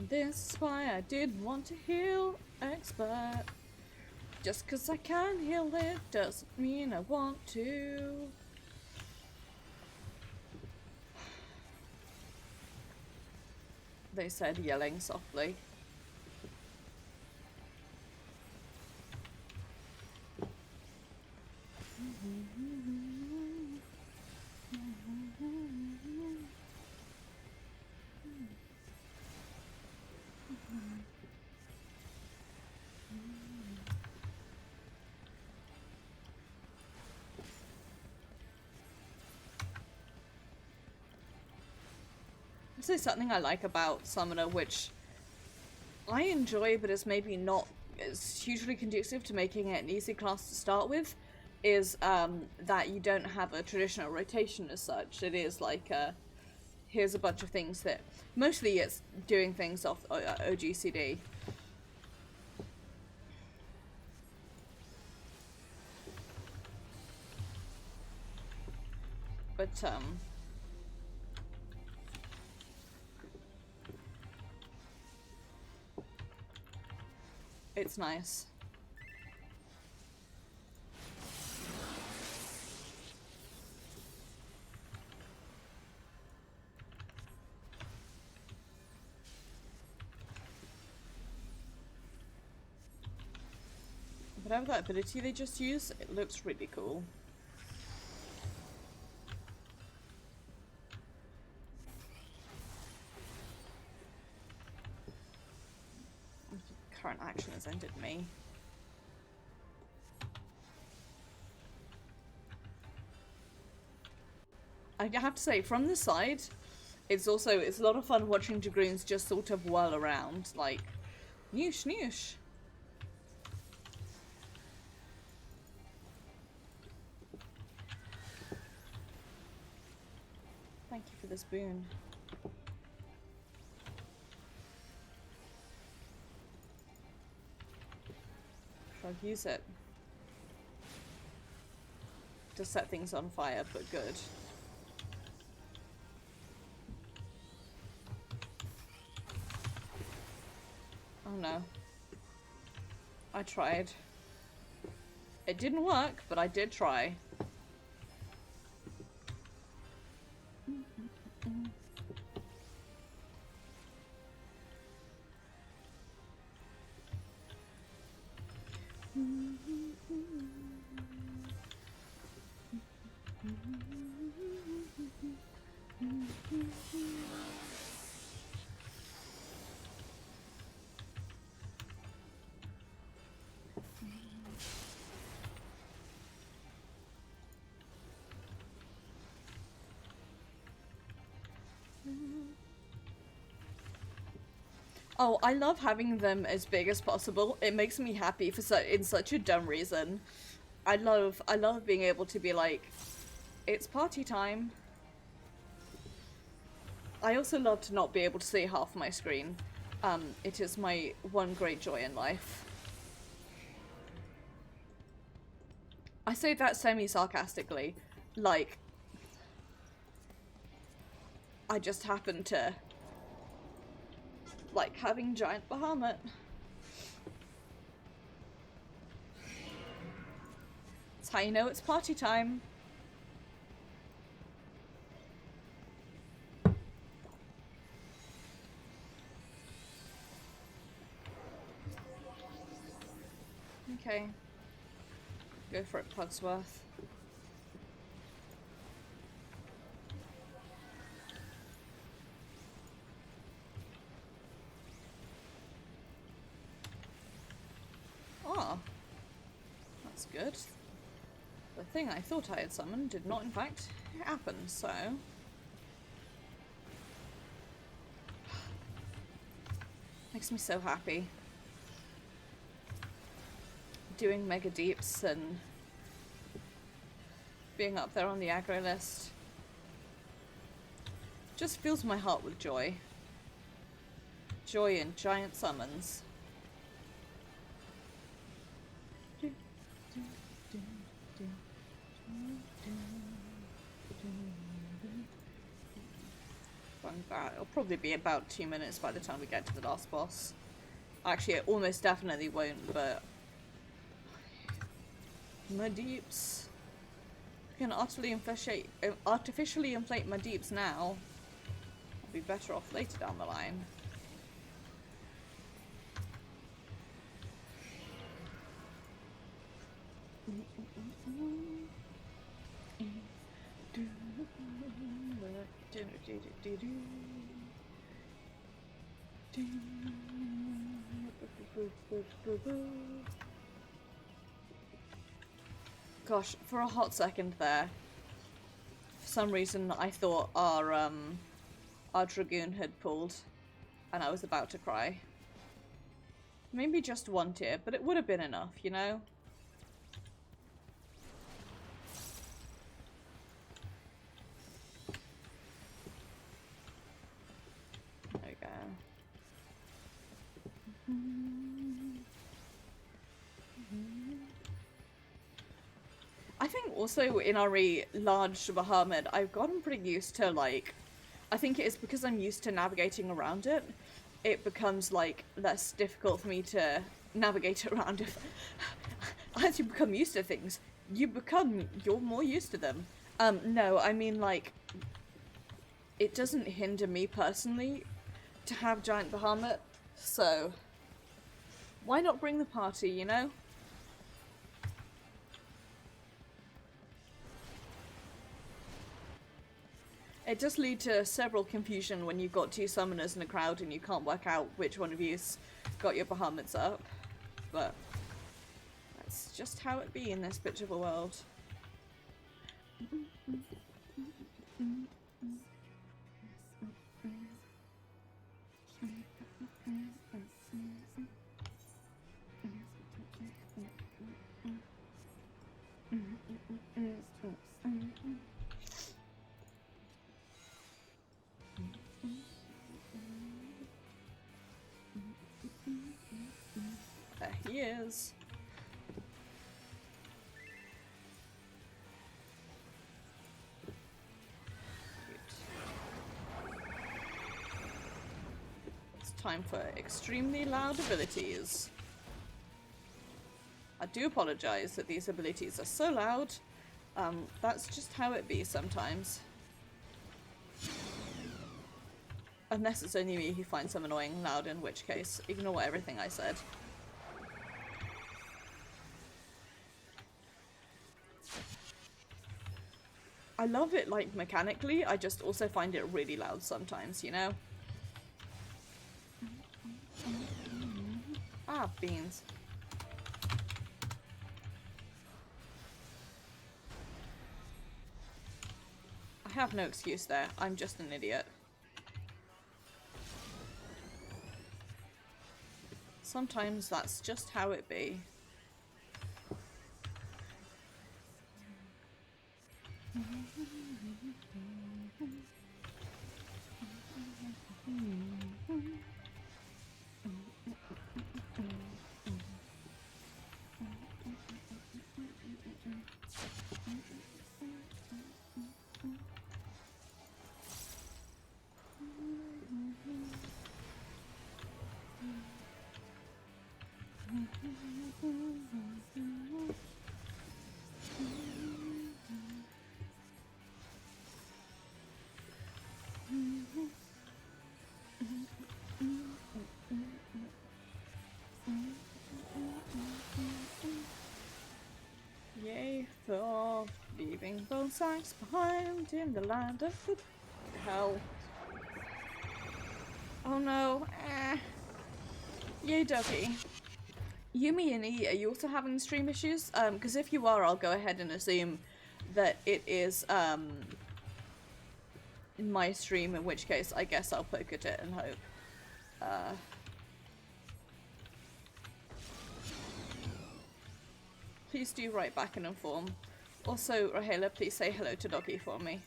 This is why I didn't want to heal expert. Just 'cause I can heal it doesn't mean I want to. They said, yelling softly. This is something I like about Summoner, which I enjoy, but is maybe not as hugely conducive to making it an easy class to start with, is that you don't have a traditional rotation as such. It is like here's a bunch of things that mostly it's doing things off OGCD. But it's nice. Whatever that ability they just used, it looks really cool. Current action has ended me. I have to say, from the side, it's a lot of fun watching Dragoons just sort of whirl around, like, noosh noosh. Thank you for this boon. I'll use it to set things on fire, but good. Oh no. I tried. It didn't work, but I did try. Oh, I love having them as big as possible. It makes me happy for in such a dumb reason. I love being able to be like, it's party time. I also love to not be able to see half my screen. It is my one great joy in life. I say that semi-sarcastically, like, I just happen to like having giant Bahamut. That's how you know it's party time. Okay. Go for it, Pugsworth. Ah. That's good. The thing I thought I had summoned did not in fact happen, so... Makes me so happy. Doing mega deeps and being up there on the aggro list just fills my heart with joy. Joy in giant summons. It'll probably be about 2 minutes by the time we get to the last boss. Actually, it almost definitely won't, but... My deeps. I can artificially inflate my deeps now. I'll be better off later down the line. Gosh, for a hot second there, for some reason I thought our Dragoon had pulled, and I was about to cry. Maybe just one tear, but it would have been enough, you know? Also, in our large Bahamut, I've gotten pretty used to, like, I think it is because I'm used to navigating around it, it becomes, like, less difficult for me to navigate around. If as you become used to things, you're more used to them. No, I mean, like, it doesn't hinder me personally to have giant Bahamut, so why not bring the party, you know? It does lead to several confusion when you've got two summoners in a crowd and you can't work out which one of you's got your Bahamuts up, but that's just how it be in this bitch of a world. There he is. It's time for extremely loud abilities. I do apologize that these abilities are so loud. That's just how it be sometimes. Unless it's only me who finds them annoying loud, in which case, ignore everything I said. I love it, like, mechanically, I just also find it really loud sometimes, you know? Ah, beans. I have no excuse there, I'm just an idiot. Sometimes that's just how it be. Yay for leaving both sides behind in the land of the hell. Oh no. Yay ducky. Yumi and E, are you also having stream issues? Because if you are, I'll go ahead and assume that it is in my stream, in which case I guess I'll poke at it and hope. Please do write back and inform. Also, Rahela, please say hello to Doggy for me.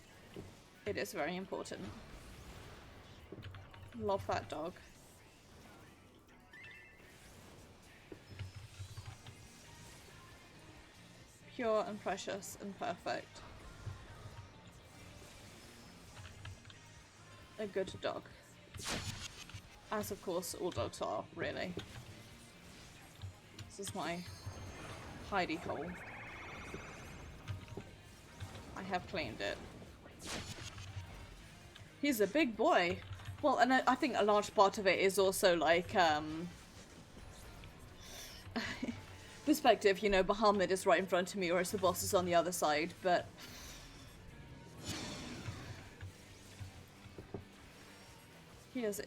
It is very important. Love that dog. Pure and precious and perfect. A good dog. As of course all dogs are, really. This is my hidey hole. I have claimed it. He's a big boy. Well, and I think a large part of it is also like, perspective, you know, Bahamut is right in front of me, whereas the boss is on the other side, but he is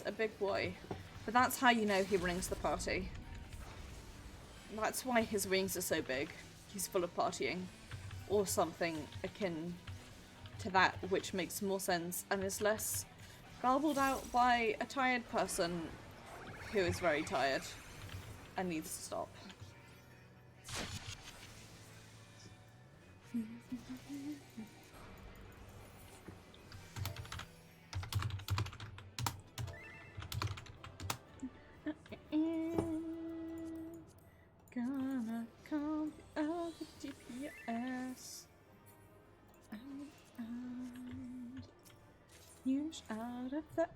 a big boy. But that's how you know he rings the party. That's why his wings are so big. He's full of partying. Or something akin to that, which makes more sense and is less garbled out by a tired person who is very tired and needs to stop. Gonna come out with GPS. Fish out of the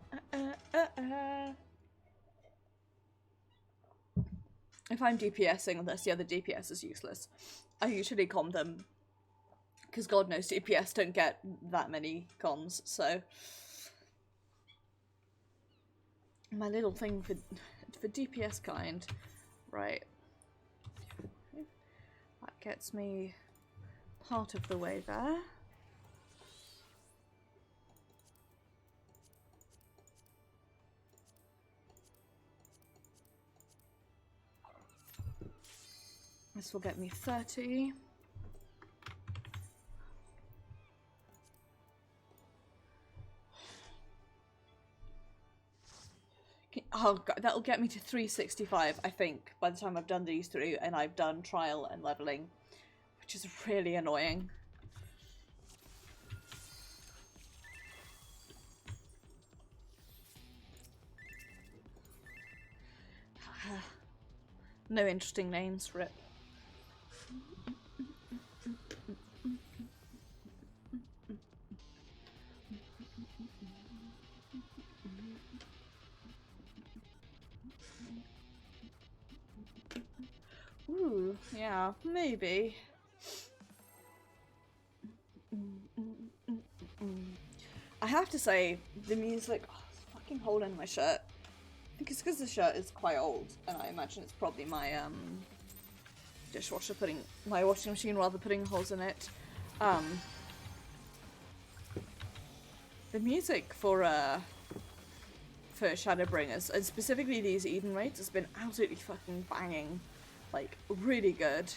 If I'm DPSing this, yeah, the DPS is useless. I usually com them because God knows DPS don't get that many comms, so my little thing for DPS kind, right? That gets me part of the way there. This will get me 30. Oh god, that'll get me to 365, I think, by the time I've done these three and I've done trial and leveling, which is really annoying. No interesting names for it. Ooh, yeah, maybe. I have to say, the music... Oh, it's a fucking hole in my shirt. I think it's because the shirt is quite old, and I imagine it's probably my dishwasher putting... my washing machine rather putting holes in it. The music for Shadowbringers, and specifically these Eden raids, has been absolutely fucking banging. Like, really good.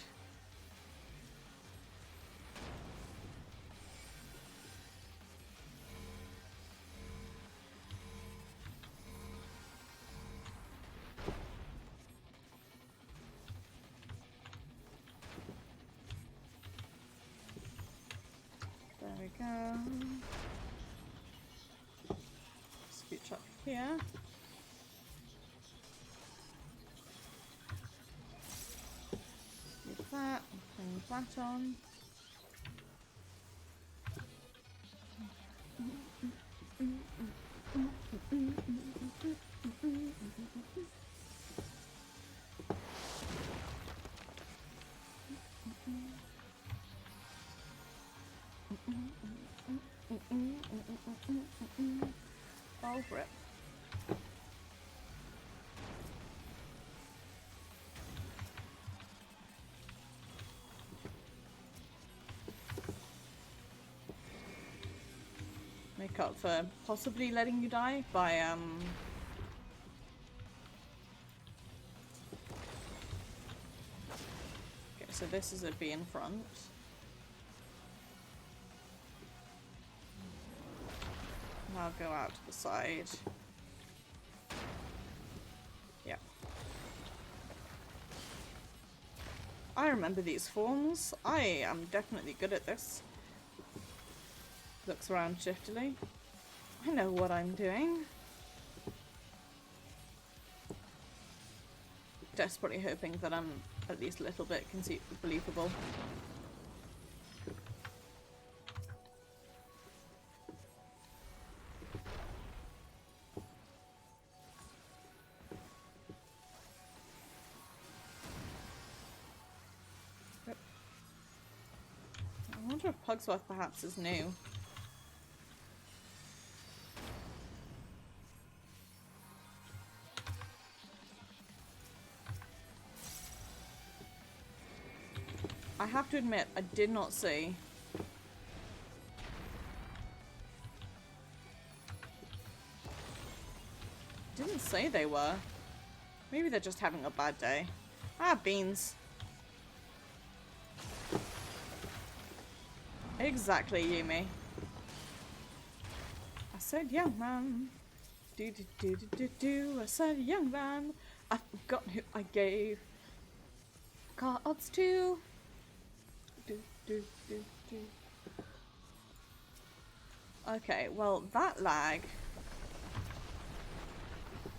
There we go. Scooch up here. Do that, bring that on. Oh, rip. Make up for possibly letting you die by okay, so this is a B in front. Now go out to the side. Yeah. I remember these forms. I am definitely good at this. Looks around shiftily. I know what I'm doing. Desperately hoping that I'm at least a little bit believable. I wonder if Pugsworth perhaps is new. I have to admit, I did not see. Didn't say they were. Maybe they're just having a bad day. Ah, beans. Exactly, Yumi. I said young man. Do do do do do do. I said young man. I've forgotten who I gave cards to. Do do do do. Okay, well that lag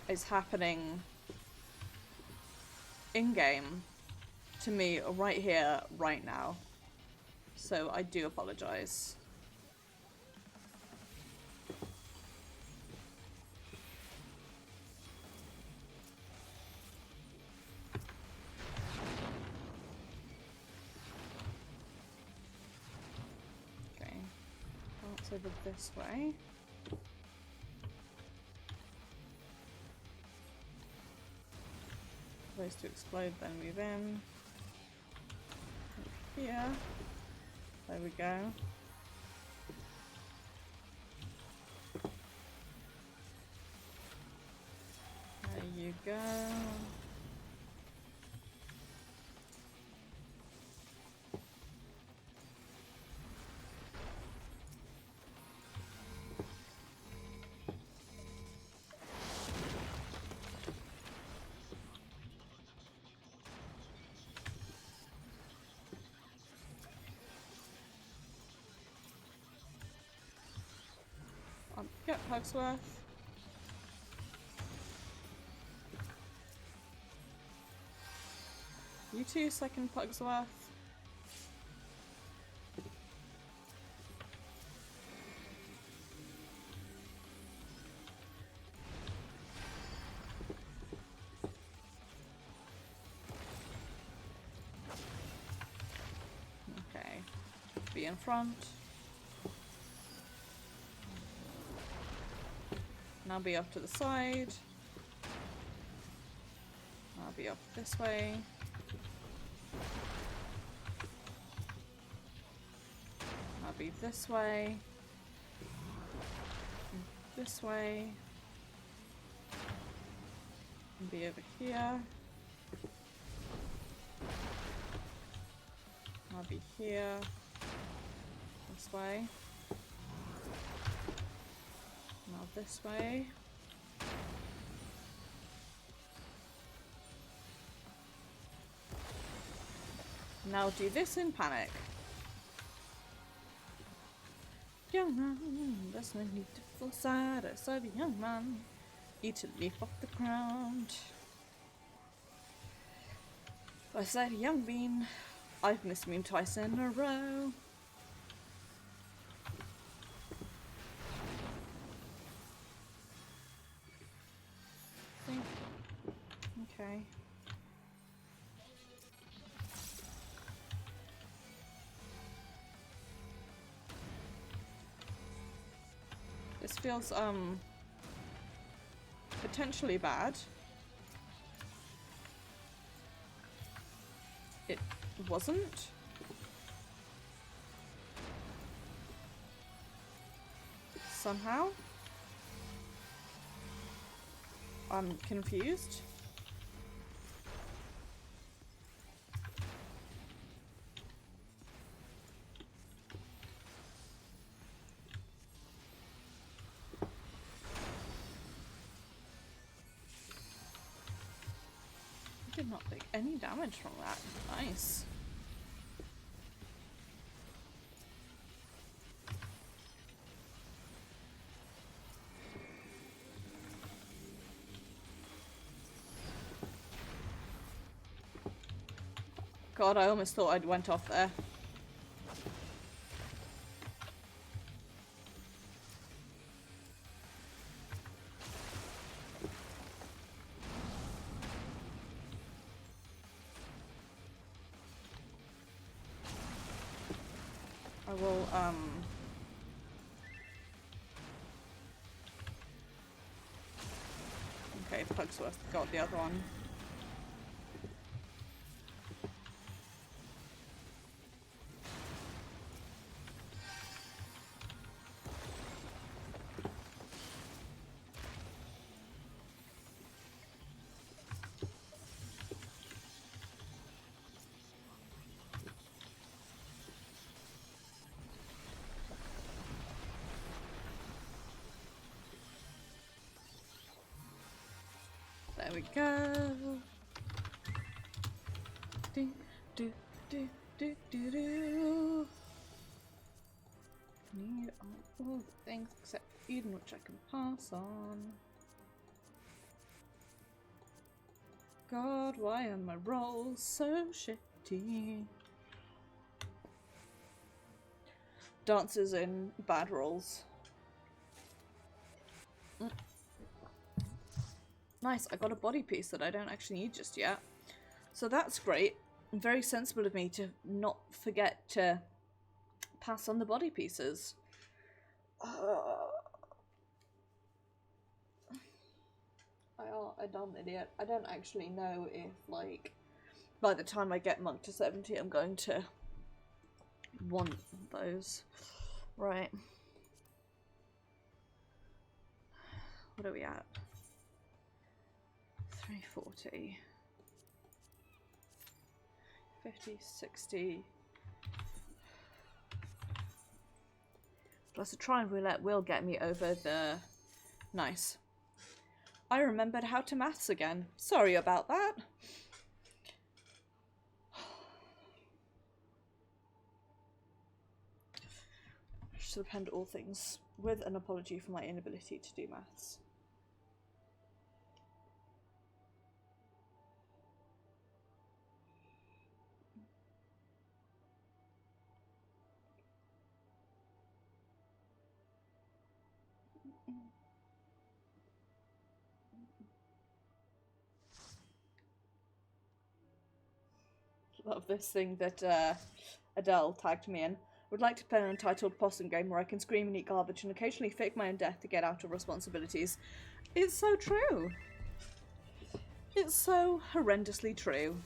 is happening in-game to me right here, right now. So I do apologize. over this way. Place to explode, then move in. Here. There we go. There you go. Yep, Pugsworth. You too, second Pugsworth. Okay, be in front. Now be off to the side. I'll be off this way. I'll be this way. This way. And be over here. I'll be here. This way. Now this way. Now do this in panic. Young man, that's my beautiful side. I saw the young man eat a leaf off the ground. I said, young bean, I've missed me twice in a row. Okay. This feels potentially bad. It wasn't. Somehow. I'm confused. I did not take any damage from that. Nice. God, I almost thought I'd went off there. I will, okay, Pugsworth got the other one. There we go. Do, do, do, do, do, do. Need all the things except Eden, which I can pass on. God, why are my rolls so shitty? Dancers in bad rolls. Nice, I got a body piece that I don't actually need just yet. So that's great. Very sensible of me to not forget to pass on the body pieces. I are a dumb idiot. I don't actually know if, like, by the time I get Monk to 70, I'm going to want those. Right. What are we at? 340. 50, 60. Plus a try and roulette will get me over the... Nice. I remembered how to maths again. Sorry about that. Should append all things with an apology for my inability to do maths. Love this thing that Adele tagged me in. Would like to play an untitled possum game where I can scream and eat garbage and occasionally fake my own death to get out of responsibilities. It's so true. It's so horrendously true.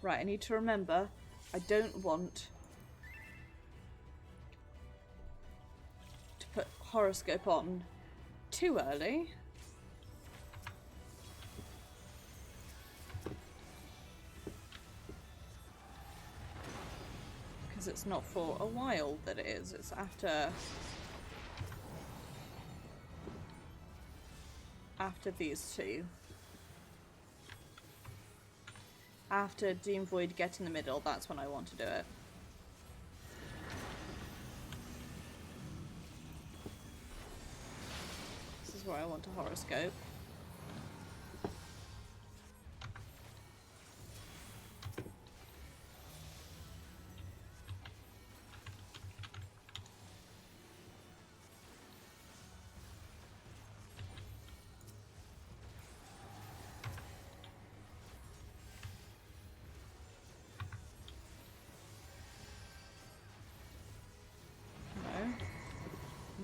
Right, I need to remember, I don't want to put horoscope on too early. Because it's not for a while that it is, it's after these two. After Doom Void get in the middle, that's when I want to do it. This is where I want a horoscope.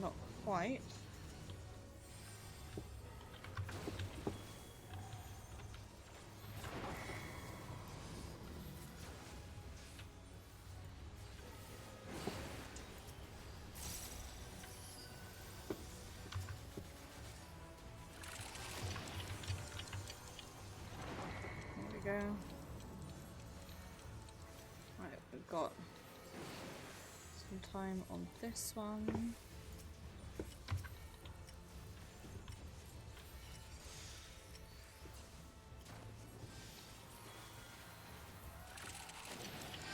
Not quite. There we go. Right, we've got some time on this one.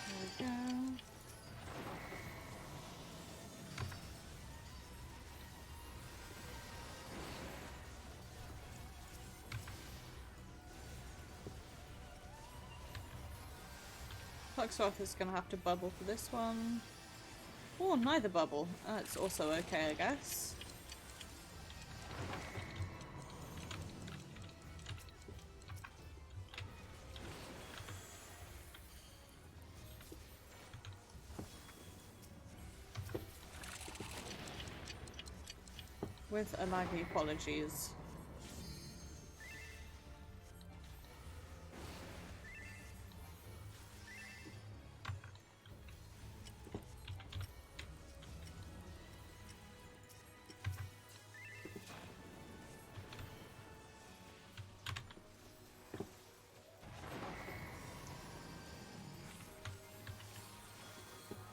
There we go. Foxworth is going to have to bubble for this one. Or neither bubble. That's also okay, I guess. With a laggy apologies.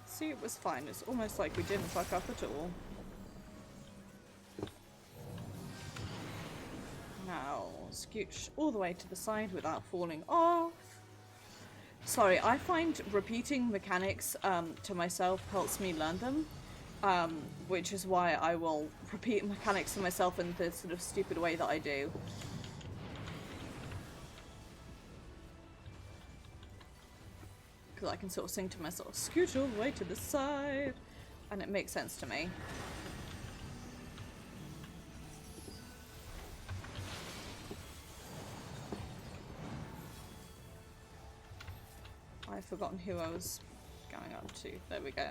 See, it was fine. It's almost like we didn't fuck up at all. Now, scooch all the way to the side without falling off. Sorry, I find repeating mechanics to myself helps me learn them, which is why I will repeat mechanics to myself in the sort of stupid way that I do. Because I can sort of sing to myself, scooch all the way to the side, and it makes sense to me. I've forgotten who I was going up to. There we go.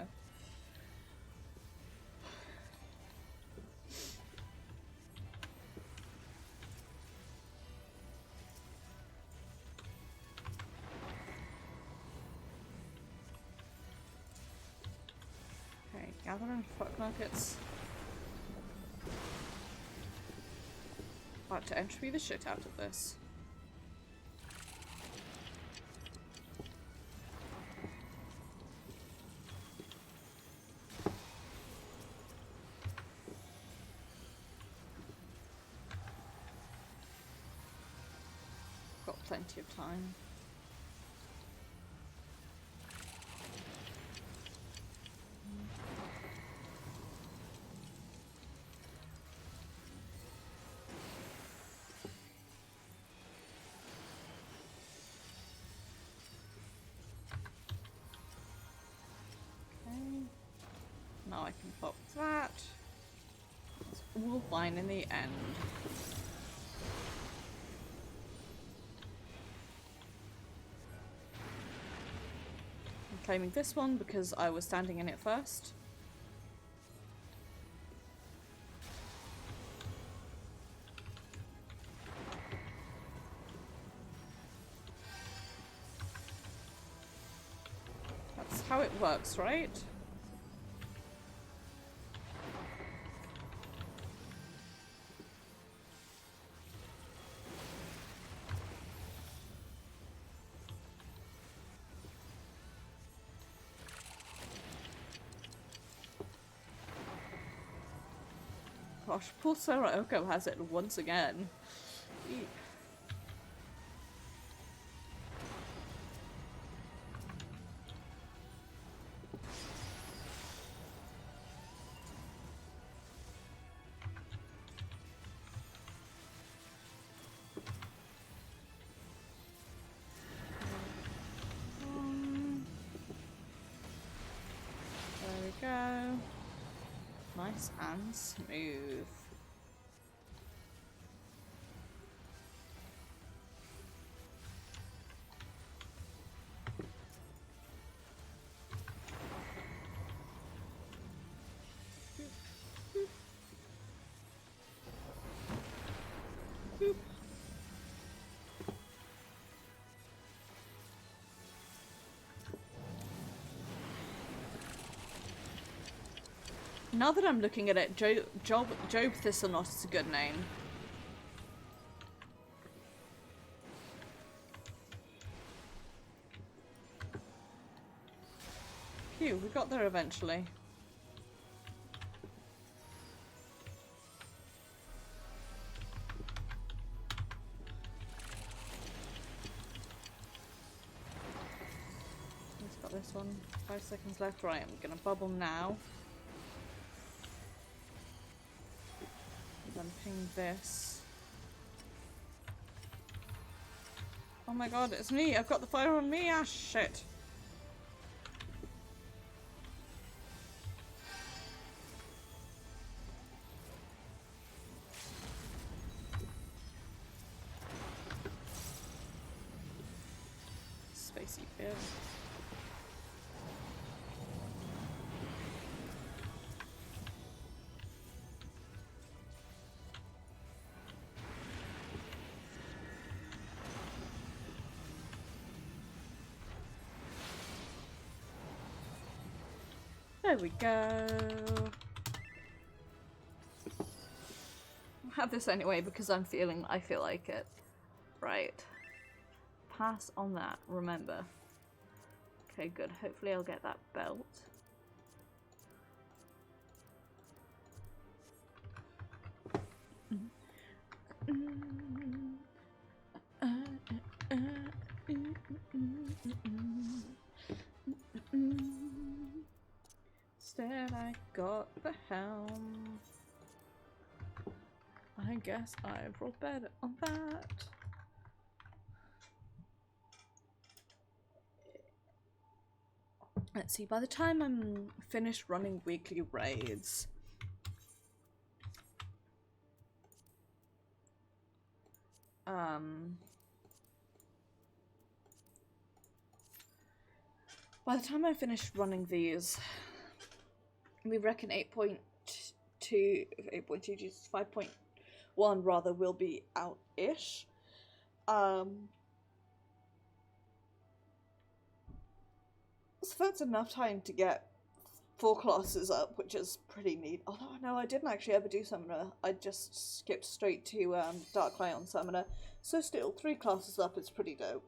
Gathering fuck nuggets. About to entry the shit out of this. Got plenty of time. Now I can pop that. It's all fine in the end. I'm claiming this one because I was standing in it first. That's how it works, right? Gosh, poor Sarah Oko has it once again. Eek. There we go. Nice and smooth. Now that I'm looking at it, Job Thistlenot is a good name. Phew, we got there eventually. Let's got this one. 5 seconds left. Right, I'm gonna bubble now. Then ping this. Oh my god, it's me! I've got the fire on me! Ah, shit! Spacey bit. There we go. I'll have this anyway because I feel like it. Right. Pass on that, remember. Okay, good. Hopefully I'll get that belt. Instead I got the helm. I guess I roll better on that. Let's see, by the time I'm finished running weekly raids, by the time I finish running these, we reckon 8.2, Jesus, 5.1 rather, will be out-ish. So that's enough time to get 4 classes up, which is pretty neat. Although, no, I didn't actually ever do Summoner. I just skipped straight to Dark Light on Summoner. So still, 3 classes up is pretty dope.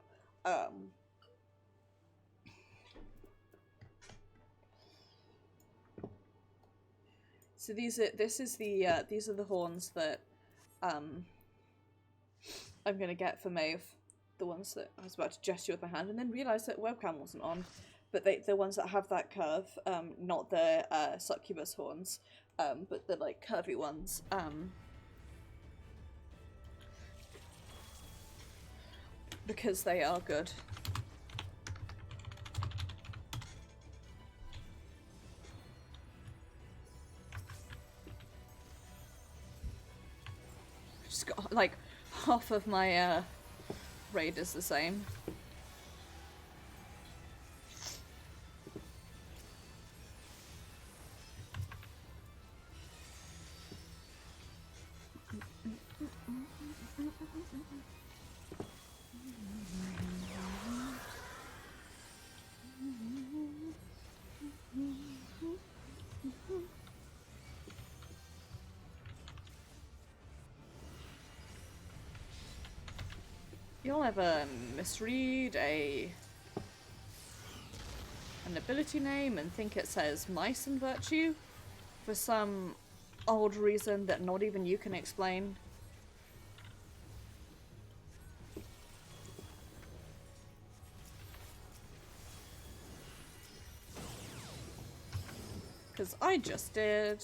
So these are the horns that I'm gonna get for Maeve. The ones that I was about to gesture with my hand and then realised that webcam wasn't on. But the ones that have that curve, not the succubus horns, but the like curvy ones. Because they are good. Just got like half of my raid is the same. You'll ever misread an ability name and think it says Mice and Virtue for some odd reason that not even you can explain. Because I just did.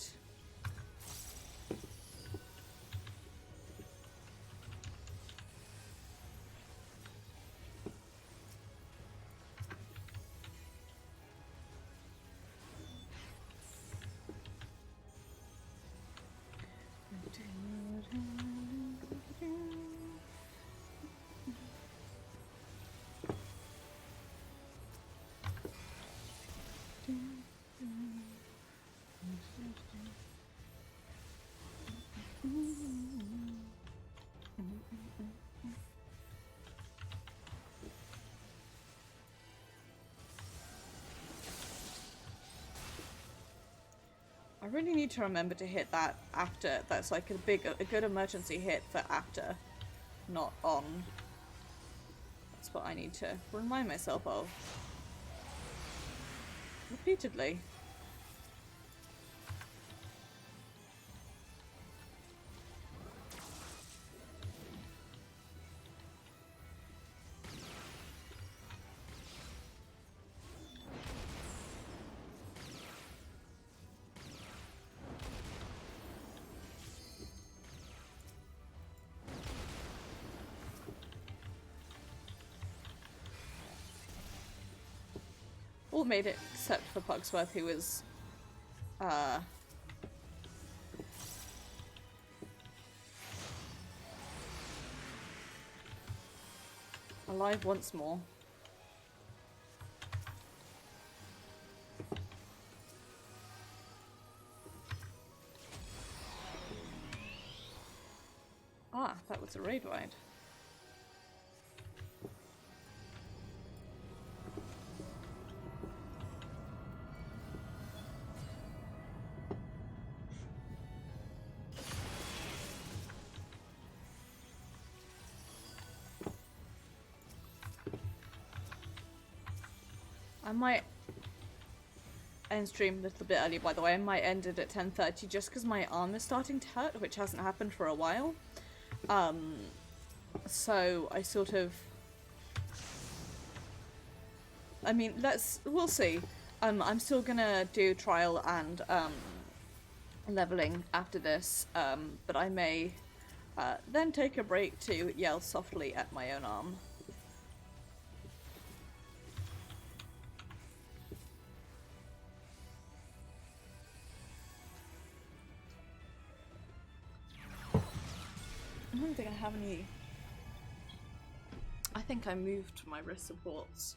I really need to remember to hit that after. That's like a good emergency hit for after, not on. That's what I need to remind myself of. Repeatedly. All made it except for Pugsworth, who was alive once more. Ah, that was a raid ride. I might end stream a little bit early, by the way. I might end it at 10:30 just because my arm is starting to hurt, which hasn't happened for a while. So I sort of... I mean, we'll see. I'm still gonna do trial and leveling after this, but I may then take a break to yell softly at my own arm. I don't think I have any... I think I moved my wrist supports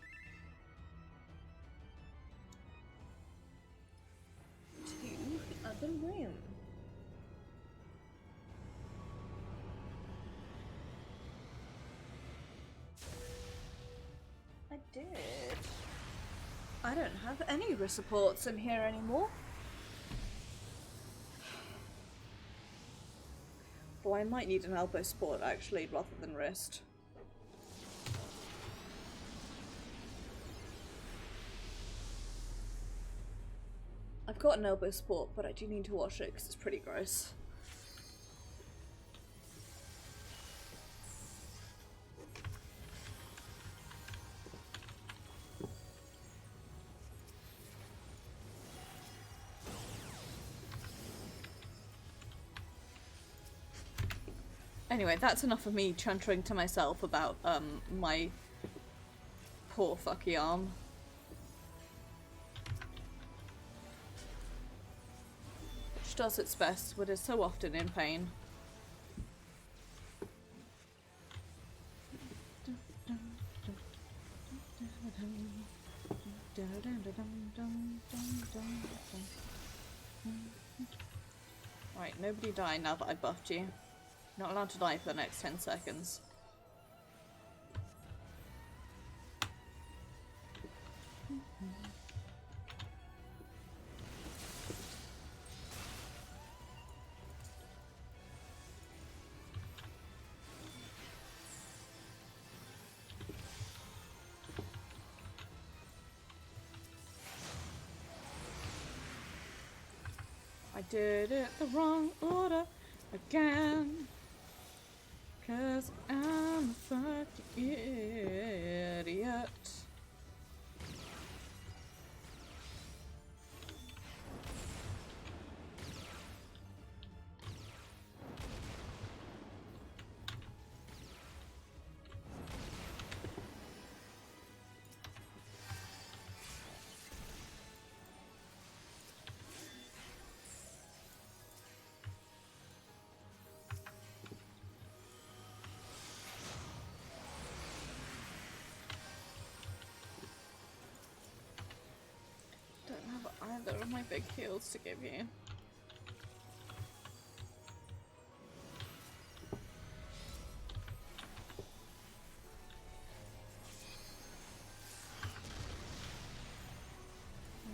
to the other room. I did. I don't have any wrist supports in here anymore. Though I might need an elbow support actually, rather than wrist. I've got an elbow support, but I do need to wash it because it's pretty gross. Anyway, that's enough of me chuntering to myself about my poor fucky arm. Which does its best, but is so often in pain. Right, nobody die now that I buffed you. Not allowed to die for the next 10 seconds. I did it the wrong order again. 'Cause I'm a fucking idiot. Either of my big heals to give you.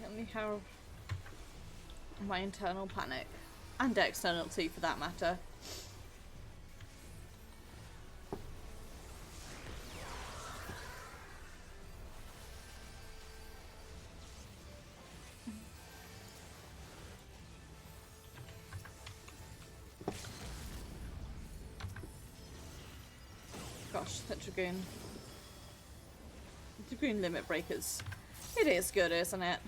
I only have my internal panic, and external too for that matter. Gosh, that Dragoon. Dragoon limit breakers. It is good, isn't it?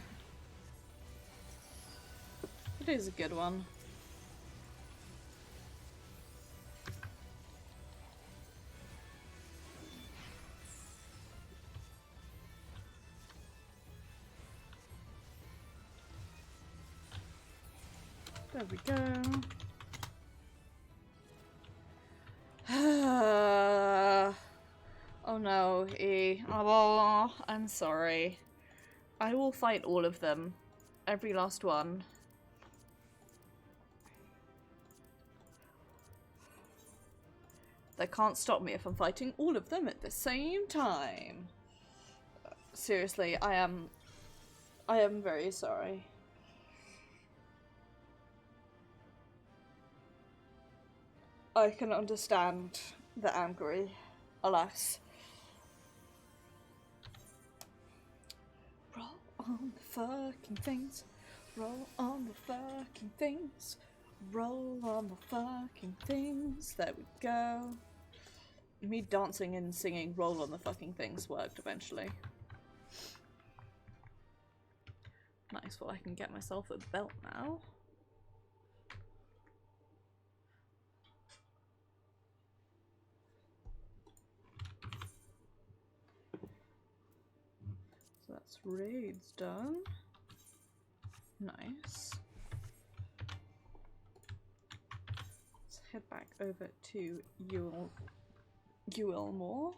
It is a good one. There we go. Oh no, E. Oh, I'm sorry. I will fight all of them. Every last one. They can't stop me if I'm fighting all of them at the same time. Seriously, I am very sorry. I can understand the angry, alas. Roll on the fucking things. Roll on the fucking things. Roll on the fucking things. There we go. Me dancing and singing roll on the fucking things worked eventually. Nice, well I can get myself a belt now. So that's raids done. Nice. Let's head back over to Ewelmore.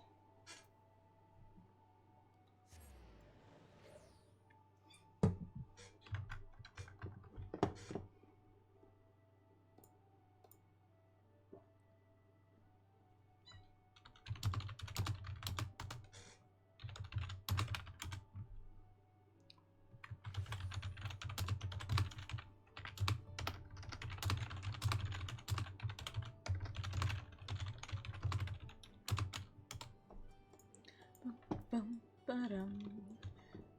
Bum, ba-dum.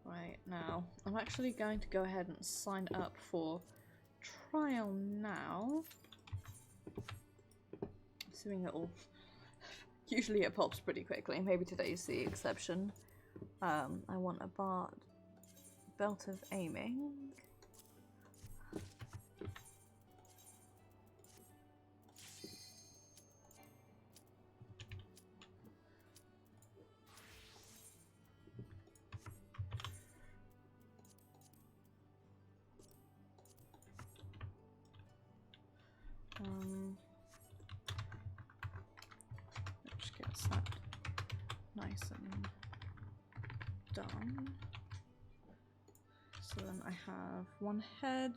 Right, now, I'm actually going to go ahead and sign up for trial now. Assuming it all... Usually it pops pretty quickly, maybe today's the exception. I want a belt of aiming. Which gets that nice and done. So then I have one head,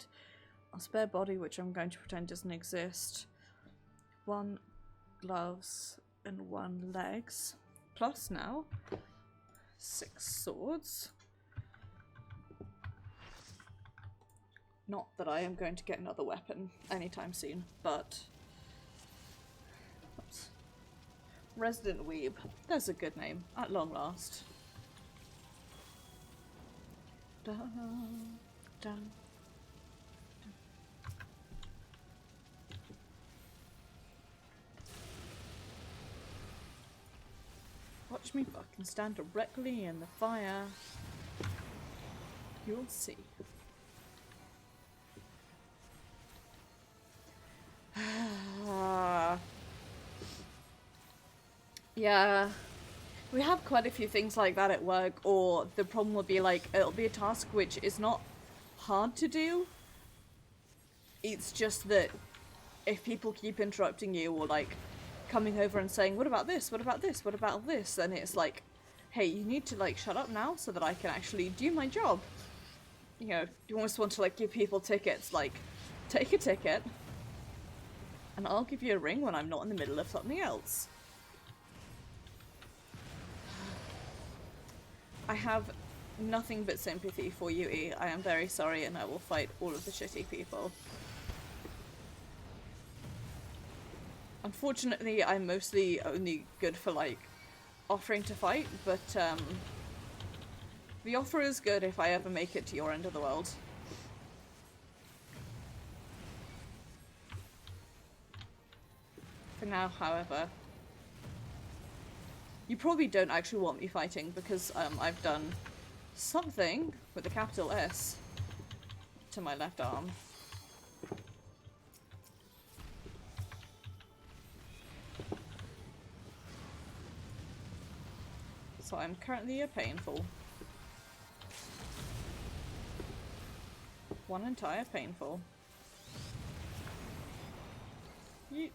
a spare body which I'm going to pretend doesn't exist, one gloves and one legs, plus now 6 swords. Not that I am going to get another weapon anytime soon, but... Oops. Resident Weeb. That's a good name, at long last. Dun, dun. Watch me fucking stand directly in the fire. You'll see. Yeah, we have quite a few things like that at work, or the problem will be like, it'll be a task which is not hard to do. It's just that if people keep interrupting you or like coming over and saying, what about this, what about this, what about this, then it's like, hey, you need to like shut up now so that I can actually do my job. You know, you almost want to like give people tickets, like, take a ticket and I'll give you a ring when I'm not in the middle of something else. I have nothing but sympathy for you, E. I am very sorry and I will fight all of the shitty people. Unfortunately, I'm mostly only good for, like, offering to fight, but, the offer is good if I ever make it to your end of the world. For now, however, you probably don't actually want me fighting because, I've done something with a capital S to my left arm. So I'm currently a painful. One entire painful. Yeet.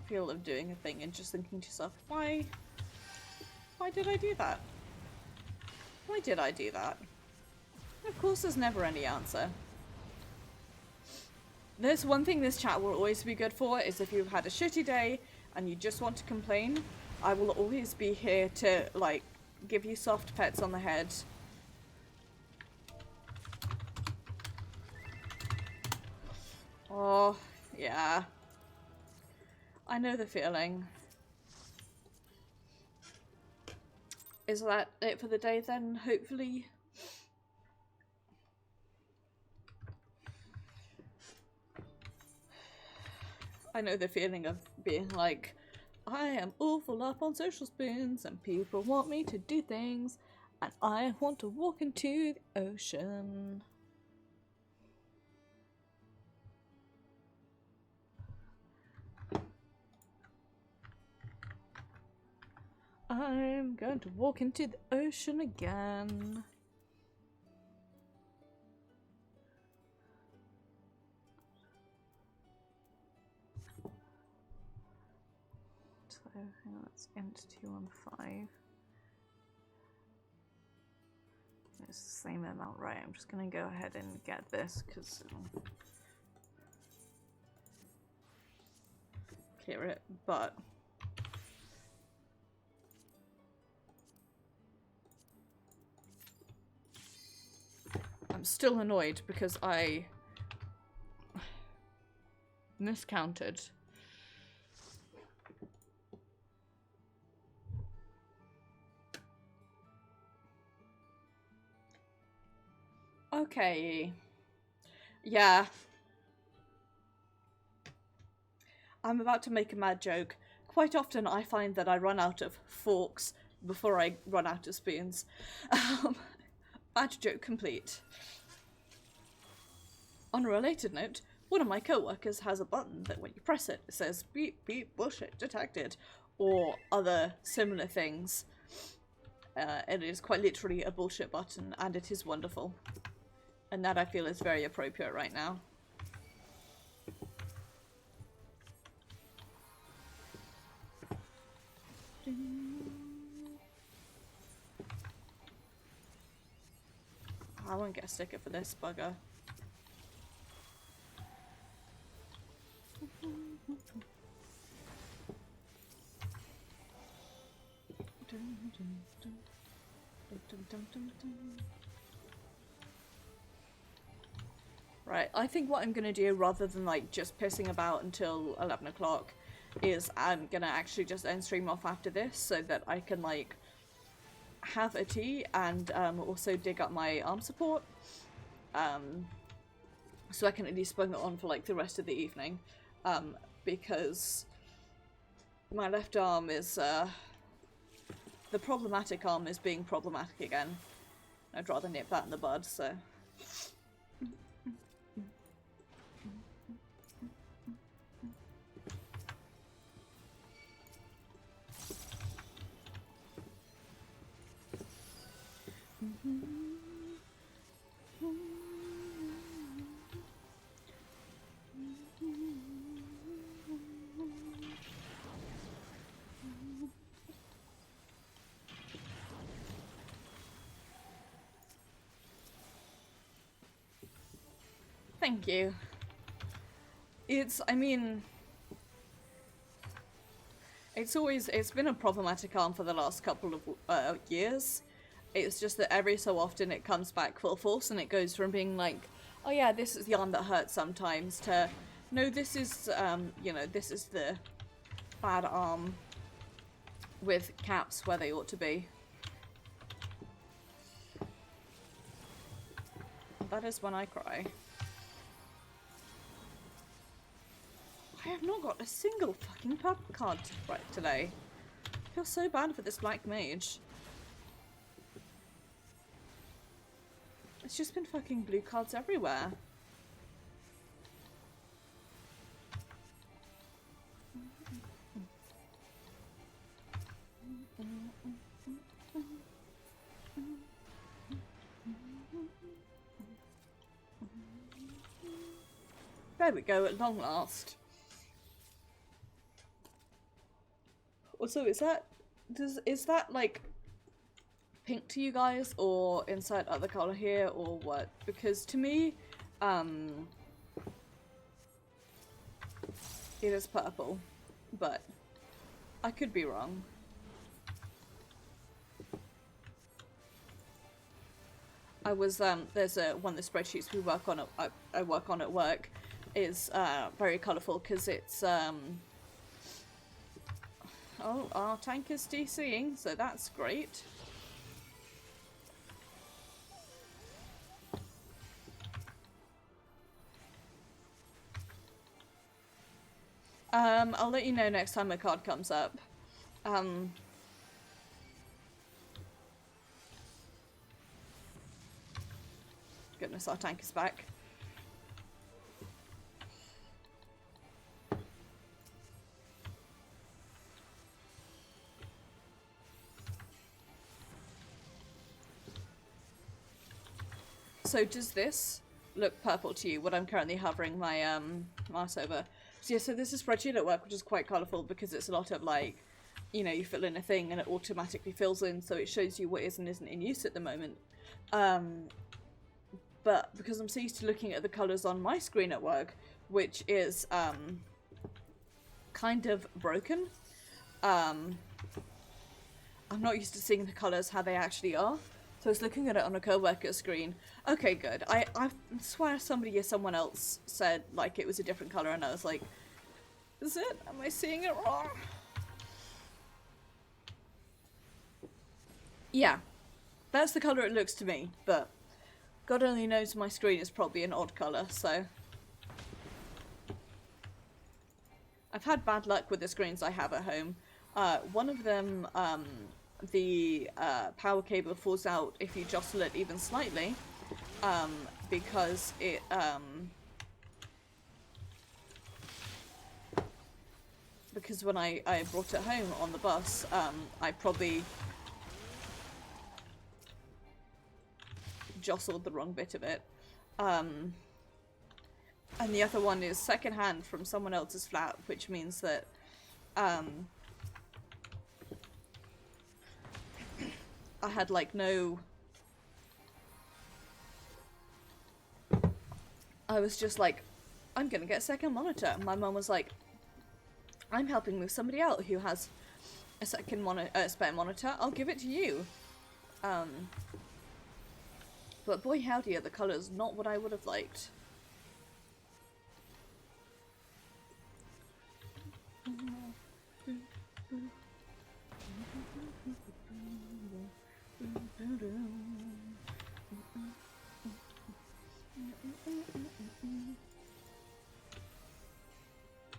Feel of doing a thing and just thinking to yourself, why did I do that? Why did I do that? And of course there's never any answer. There's one thing this chat will always be good for, is if you've had a shitty day and you just want to complain, I will always be here to, like, give you soft pets on the head. Oh, yeah. I know the feeling. Is that it for the day then, hopefully? I know the feeling of being like, I am awful up on social spins and people want me to do things and I want to walk into the ocean. I'm going to walk into the ocean again. So, hang on, that's int 215. It's the same amount, right? I'm just gonna go ahead and get this because clear it, but I'm still annoyed because I miscounted. Okay. Yeah. I'm about to make a mad joke. Quite often I find that I run out of forks before I run out of spoons. Mad joke complete. On a related note, one of my co-workers has a button that when you press it, it says beep beep bullshit detected, or other similar things. It is quite literally a bullshit button, and it is wonderful. And that I feel is very appropriate right now. I won't get a sticker for this bugger. Right, I think what I'm gonna do, rather than like just pissing about until 11 o'clock, is I'm gonna actually just end stream off after this so that I can like have a tea and also dig up my arm support, so I can at least bung it on for like the rest of the evening, because my left arm is the problematic arm is being problematic again. I'd rather nip that in the bud, so. Thank you. I mean, it's been a problematic arm for the last couple of years. It's just that every so often it comes back full force and it goes from being like, oh yeah, this is the arm that hurts sometimes, to, no, this is, you know, this is the bad arm with caps where they ought to be. That is when I cry. I have not got a single fucking purple card right today. I feel so bad for this black mage. It's just been fucking blue cards everywhere. There we go, at long last. Also, is that like pink to you guys, or inside other color here, or what? Because to me, it is purple, but I could be wrong. I was there's one of the spreadsheets we work on I work on at work is very colourful because it's oh, our tank is DCing, so that's great. I'll let you know next time a card comes up. Goodness, our tank is back. So does this look purple to you, what I'm currently hovering my mouse over? So yeah, so this is spreadsheet at work, which is quite colourful because it's a lot of like, you know, you fill in a thing and it automatically fills in, so it shows you what is and isn't in use at the moment. But because I'm so used to looking at the colours on my screen at work, which is kind of broken. I'm not used to seeing the colours how they actually are. So I was looking at it on a co-worker screen. Okay, good. I swear somebody or someone else said like it was a different colour and I was like, is it? Am I seeing it wrong? Yeah. That's the colour it looks to me, but God only knows my screen is probably an odd colour, so. I've had bad luck with the screens I have at home. One of them, the power cable falls out if you jostle it even slightly, because it because when I brought it home on the bus, I probably jostled the wrong bit of it. And the other one is secondhand from someone else's flat, which means that I had like no... I was just like, I'm gonna get a second monitor. And my mum was like, I'm helping with somebody else who has a second spare monitor. I'll give it to you. But boy howdy are the colours not what I would have liked.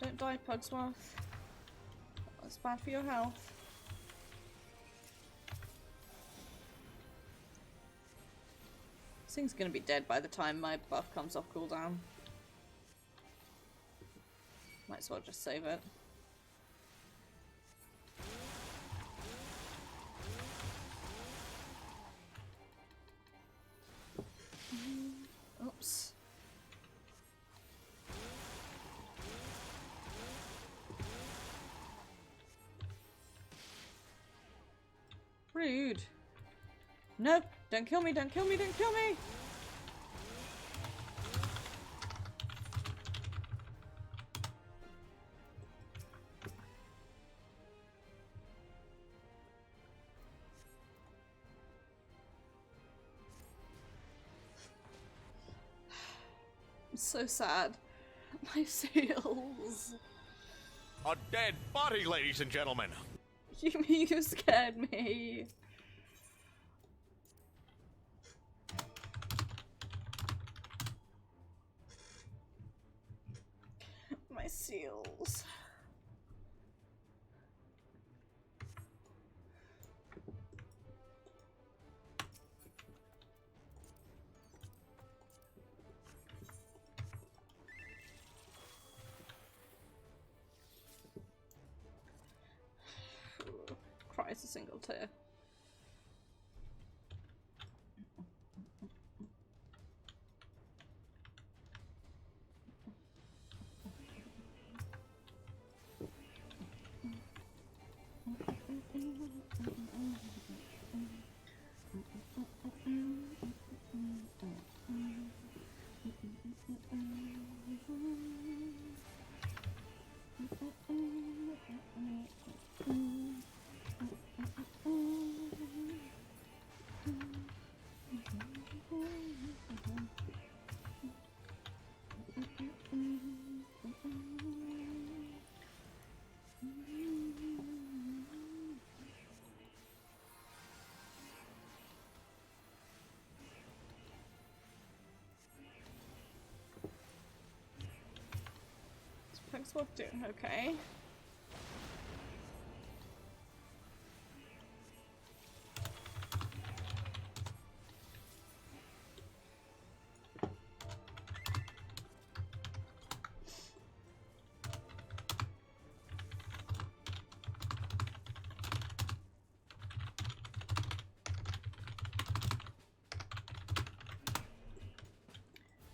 Don't die, Pugsworth. That's bad for your health. This thing's gonna be dead by the time my buff comes off cooldown. Might as well just save it. Oops. Rude. No, don't kill me, don't kill me, don't kill me! I'm so sad. My seals. A dead body, ladies and gentlemen. You scared me. My seals. Cries a single tear. Pugsworth doing okay.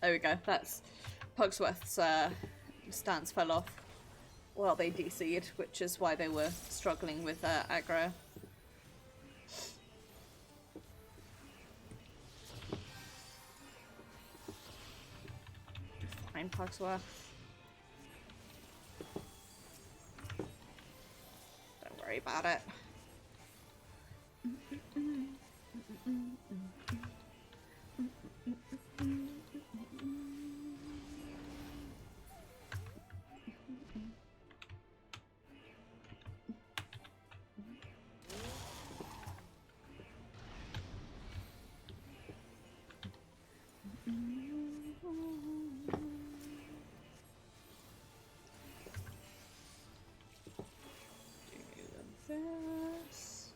There we go, that's Pugsworth's stance fell off while they DC'd, which is why they were struggling with aggro. Fine, Pugsworth. very bad at. This.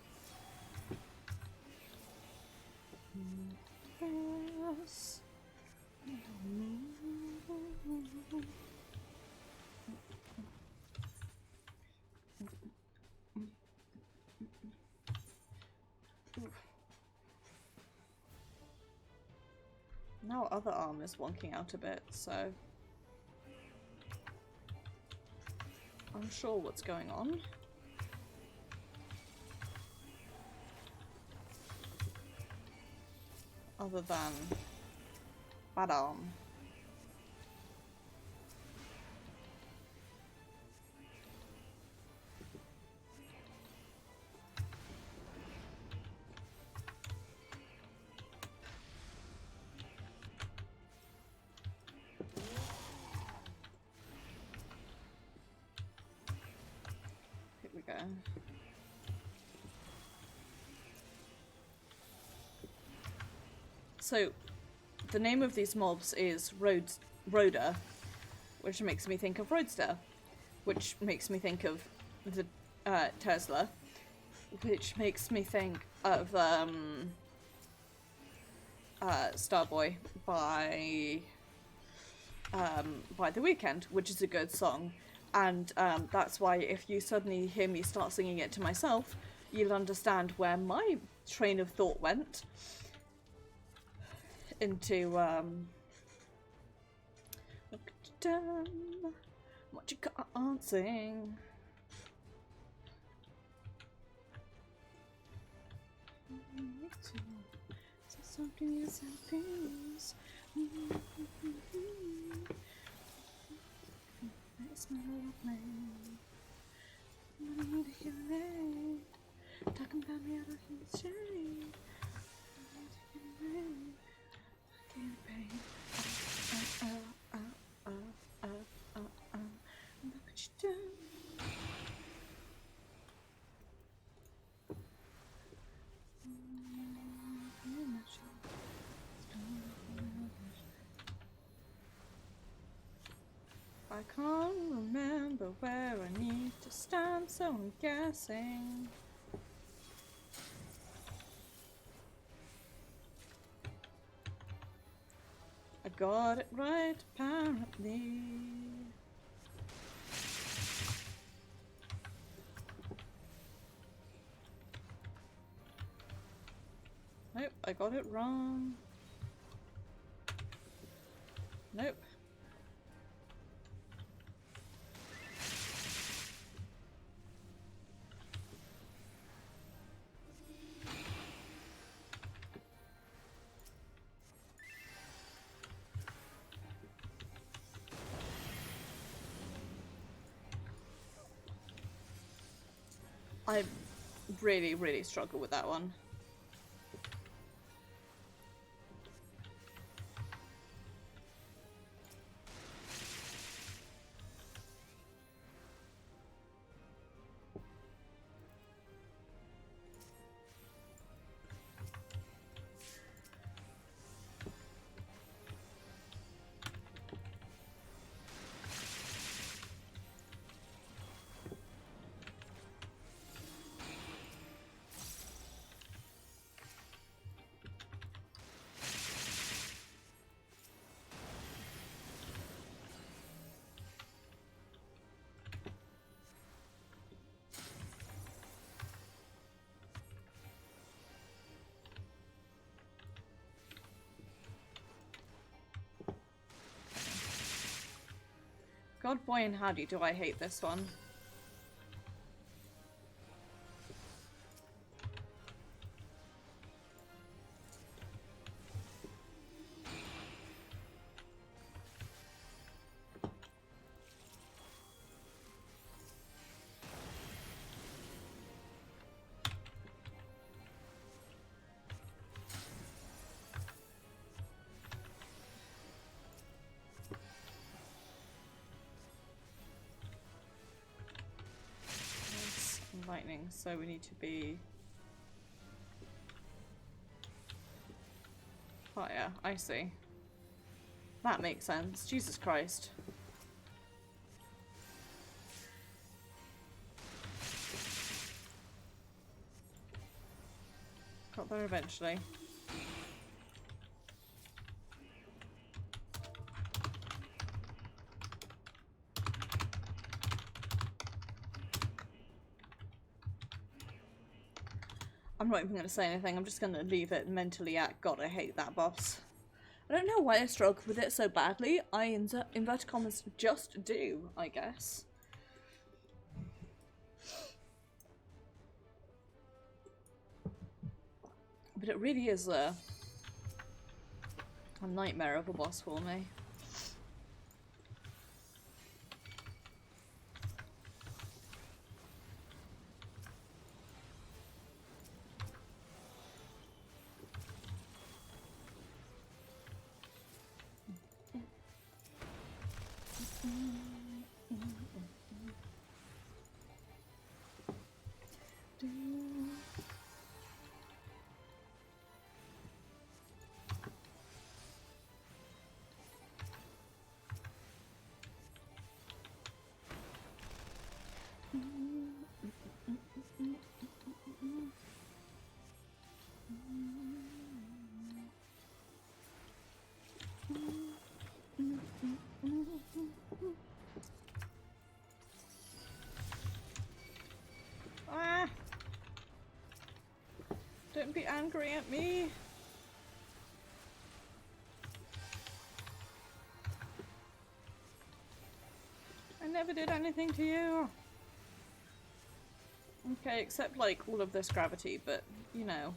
This. Now other arm is wonking out a bit, so I'm sure what's going on. Other than bad arm. Here we go. So, the name of these mobs is Rhoda, which makes me think of Roadster, which makes me think of the Tesla, which makes me think of Starboy by The Weeknd, which is a good song, and that's why if you suddenly hear me start singing it to myself, you'll understand where my train of thought went. Into look at you done, what you can't sing. So something is happiness. It's my love man. I need to hear it. Talking about me, I don't hear the shame. I need to hear it. Look what you do. I can't remember where I need to stand, so I'm guessing. I got it right, apparently. Nope, I got it wrong. Nope. I really struggle with that one. God, boy, and howdy do I hate this one. lightning, so we need to be fire. I see. That makes sense. Jesus Christ. Got there eventually. I'm not even going to say anything, I'm just going to leave it mentally at God, I hate that boss. I don't know why I struggle with it so badly. I, inverted commas, just do, I guess. But it really is a nightmare of a boss for me. Ah! Don't be angry at me! I never did anything to you! Okay, except like all of this gravity, but you know.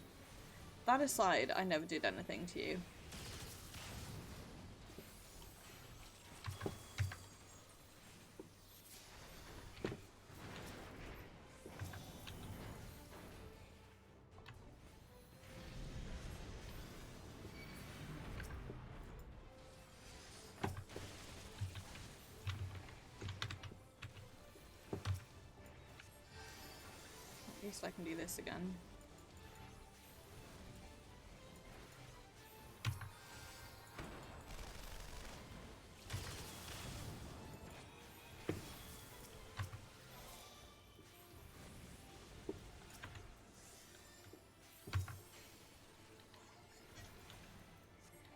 That aside, I never did anything to you. At least I can do this again.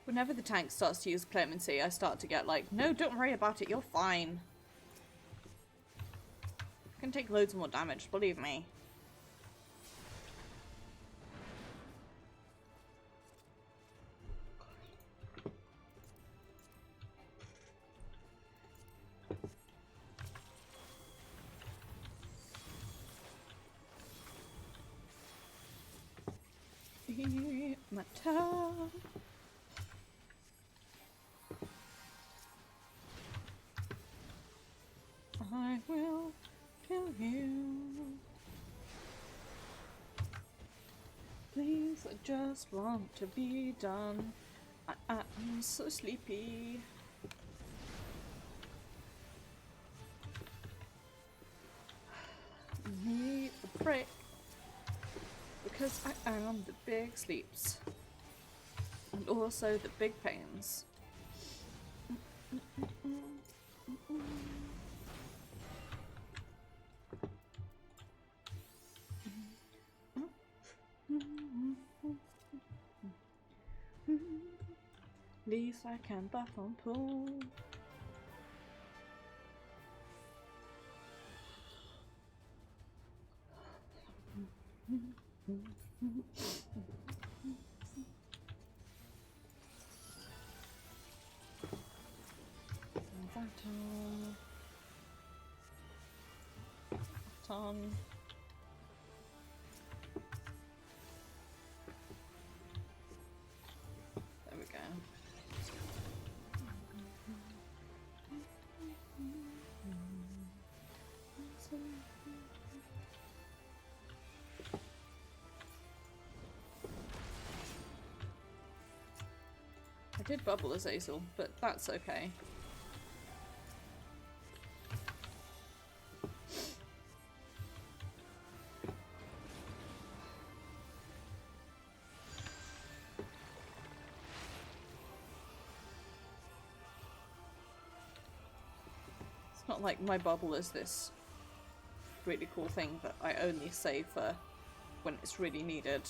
Whenever the tank starts to use clemency, I start to get like, no, don't worry about it, you're fine. I can take loads more damage, believe me. My toe. I will kill you. Please, I just want to be done. I'm so sleepy. Need a break. Because I am the big sleeps. And also the big pains. At least I can buff on pool. Ton. There we go. I did bubble Azazel, but that's okay. It's not like my bubble is this really cool thing that I only save for when it's really needed.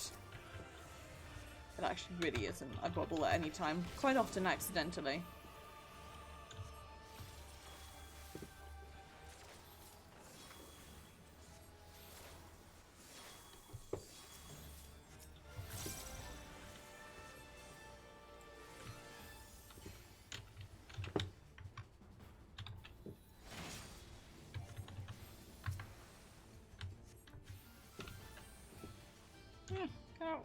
It actually really isn't. I bubble at any time, quite often accidentally. Go.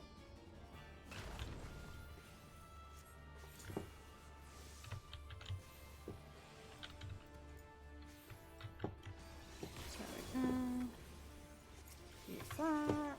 There we go. Use that.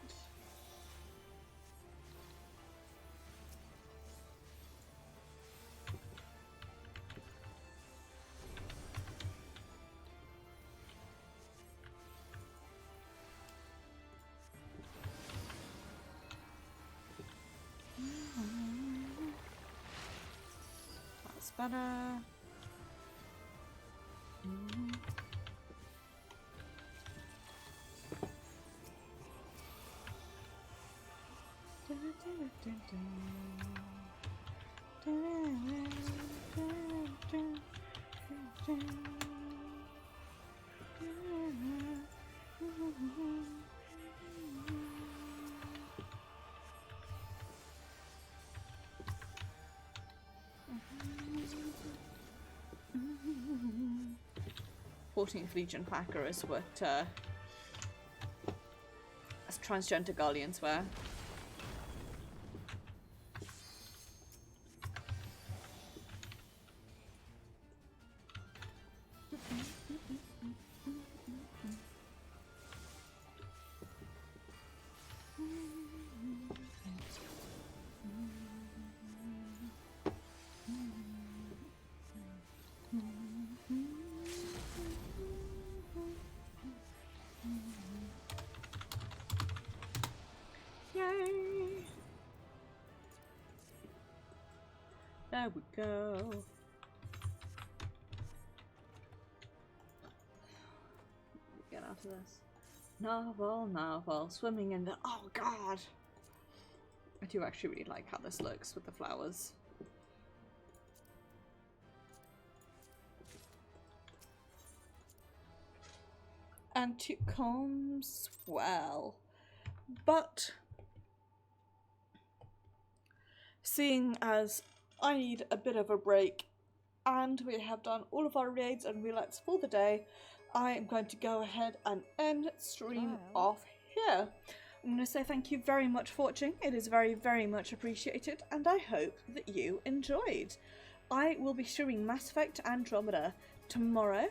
That's better. Legion Packer is what as transgender Guardians wear. Yay! There we go. Get out of this. Narwhal, swimming in the— oh god! I do actually really like how this looks with the flowers. And to comes well. But seeing as I need a bit of a break and we have done all of our raids and relets for the day, I am going to go ahead and end stream off here. I'm going to say thank you very much for watching. It is very, very much appreciated, and I hope that you enjoyed. I will be streaming Mass Effect Andromeda tomorrow,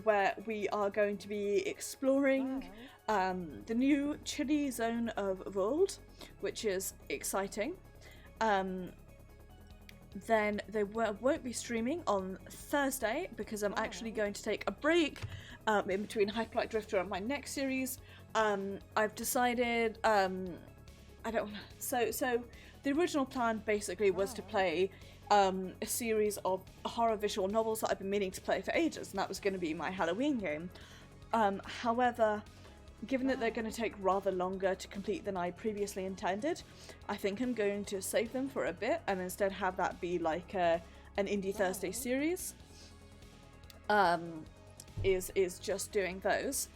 where we are going to be exploring the new Chile zone of Vold, which is exciting. Then they won't be streaming on Thursday because I'm actually going to take a break in between Hyperlight Drifter and my next series. I've decided I don't. So the original plan basically was to play a series of horror visual novels that I've been meaning to play for ages, and that was going to be my Halloween game. However, given that they're going to take rather longer to complete than I previously intended, I think I'm going to save them for a bit and instead have that be like an Indie Thursday series. Is just doing those.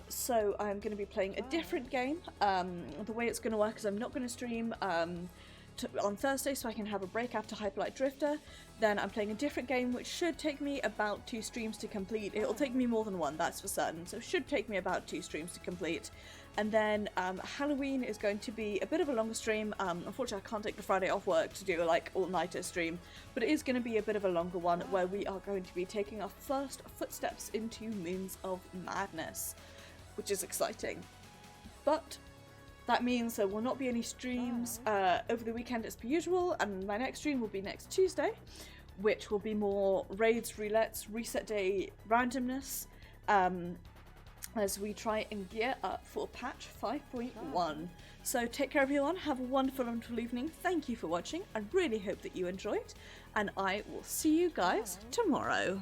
So I'm going to be playing a different game. The way it's going to work is I'm not going to stream on Thursday, so I can have a break after Hyperlight Drifter. Then I'm playing a different game which should take me about 2 streams to complete. It'll take me more than 1, that's for certain, so it should take me about 2 streams to complete. And then Halloween is going to be a bit of a longer stream. Unfortunately I can't take the Friday off work to do like all-nighter stream, but it is going to be a bit of a longer one where we are going to be taking our first footsteps into Moons of Madness, which is exciting. But that means there will not be any streams over the weekend as per usual, and my next stream will be next Tuesday, which will be more raids, relets, reset day randomness, as we try and gear up for patch 5.1. So take care everyone, have a wonderful evening, thank you for watching, I really hope that you enjoyed, and I will see you guys tomorrow.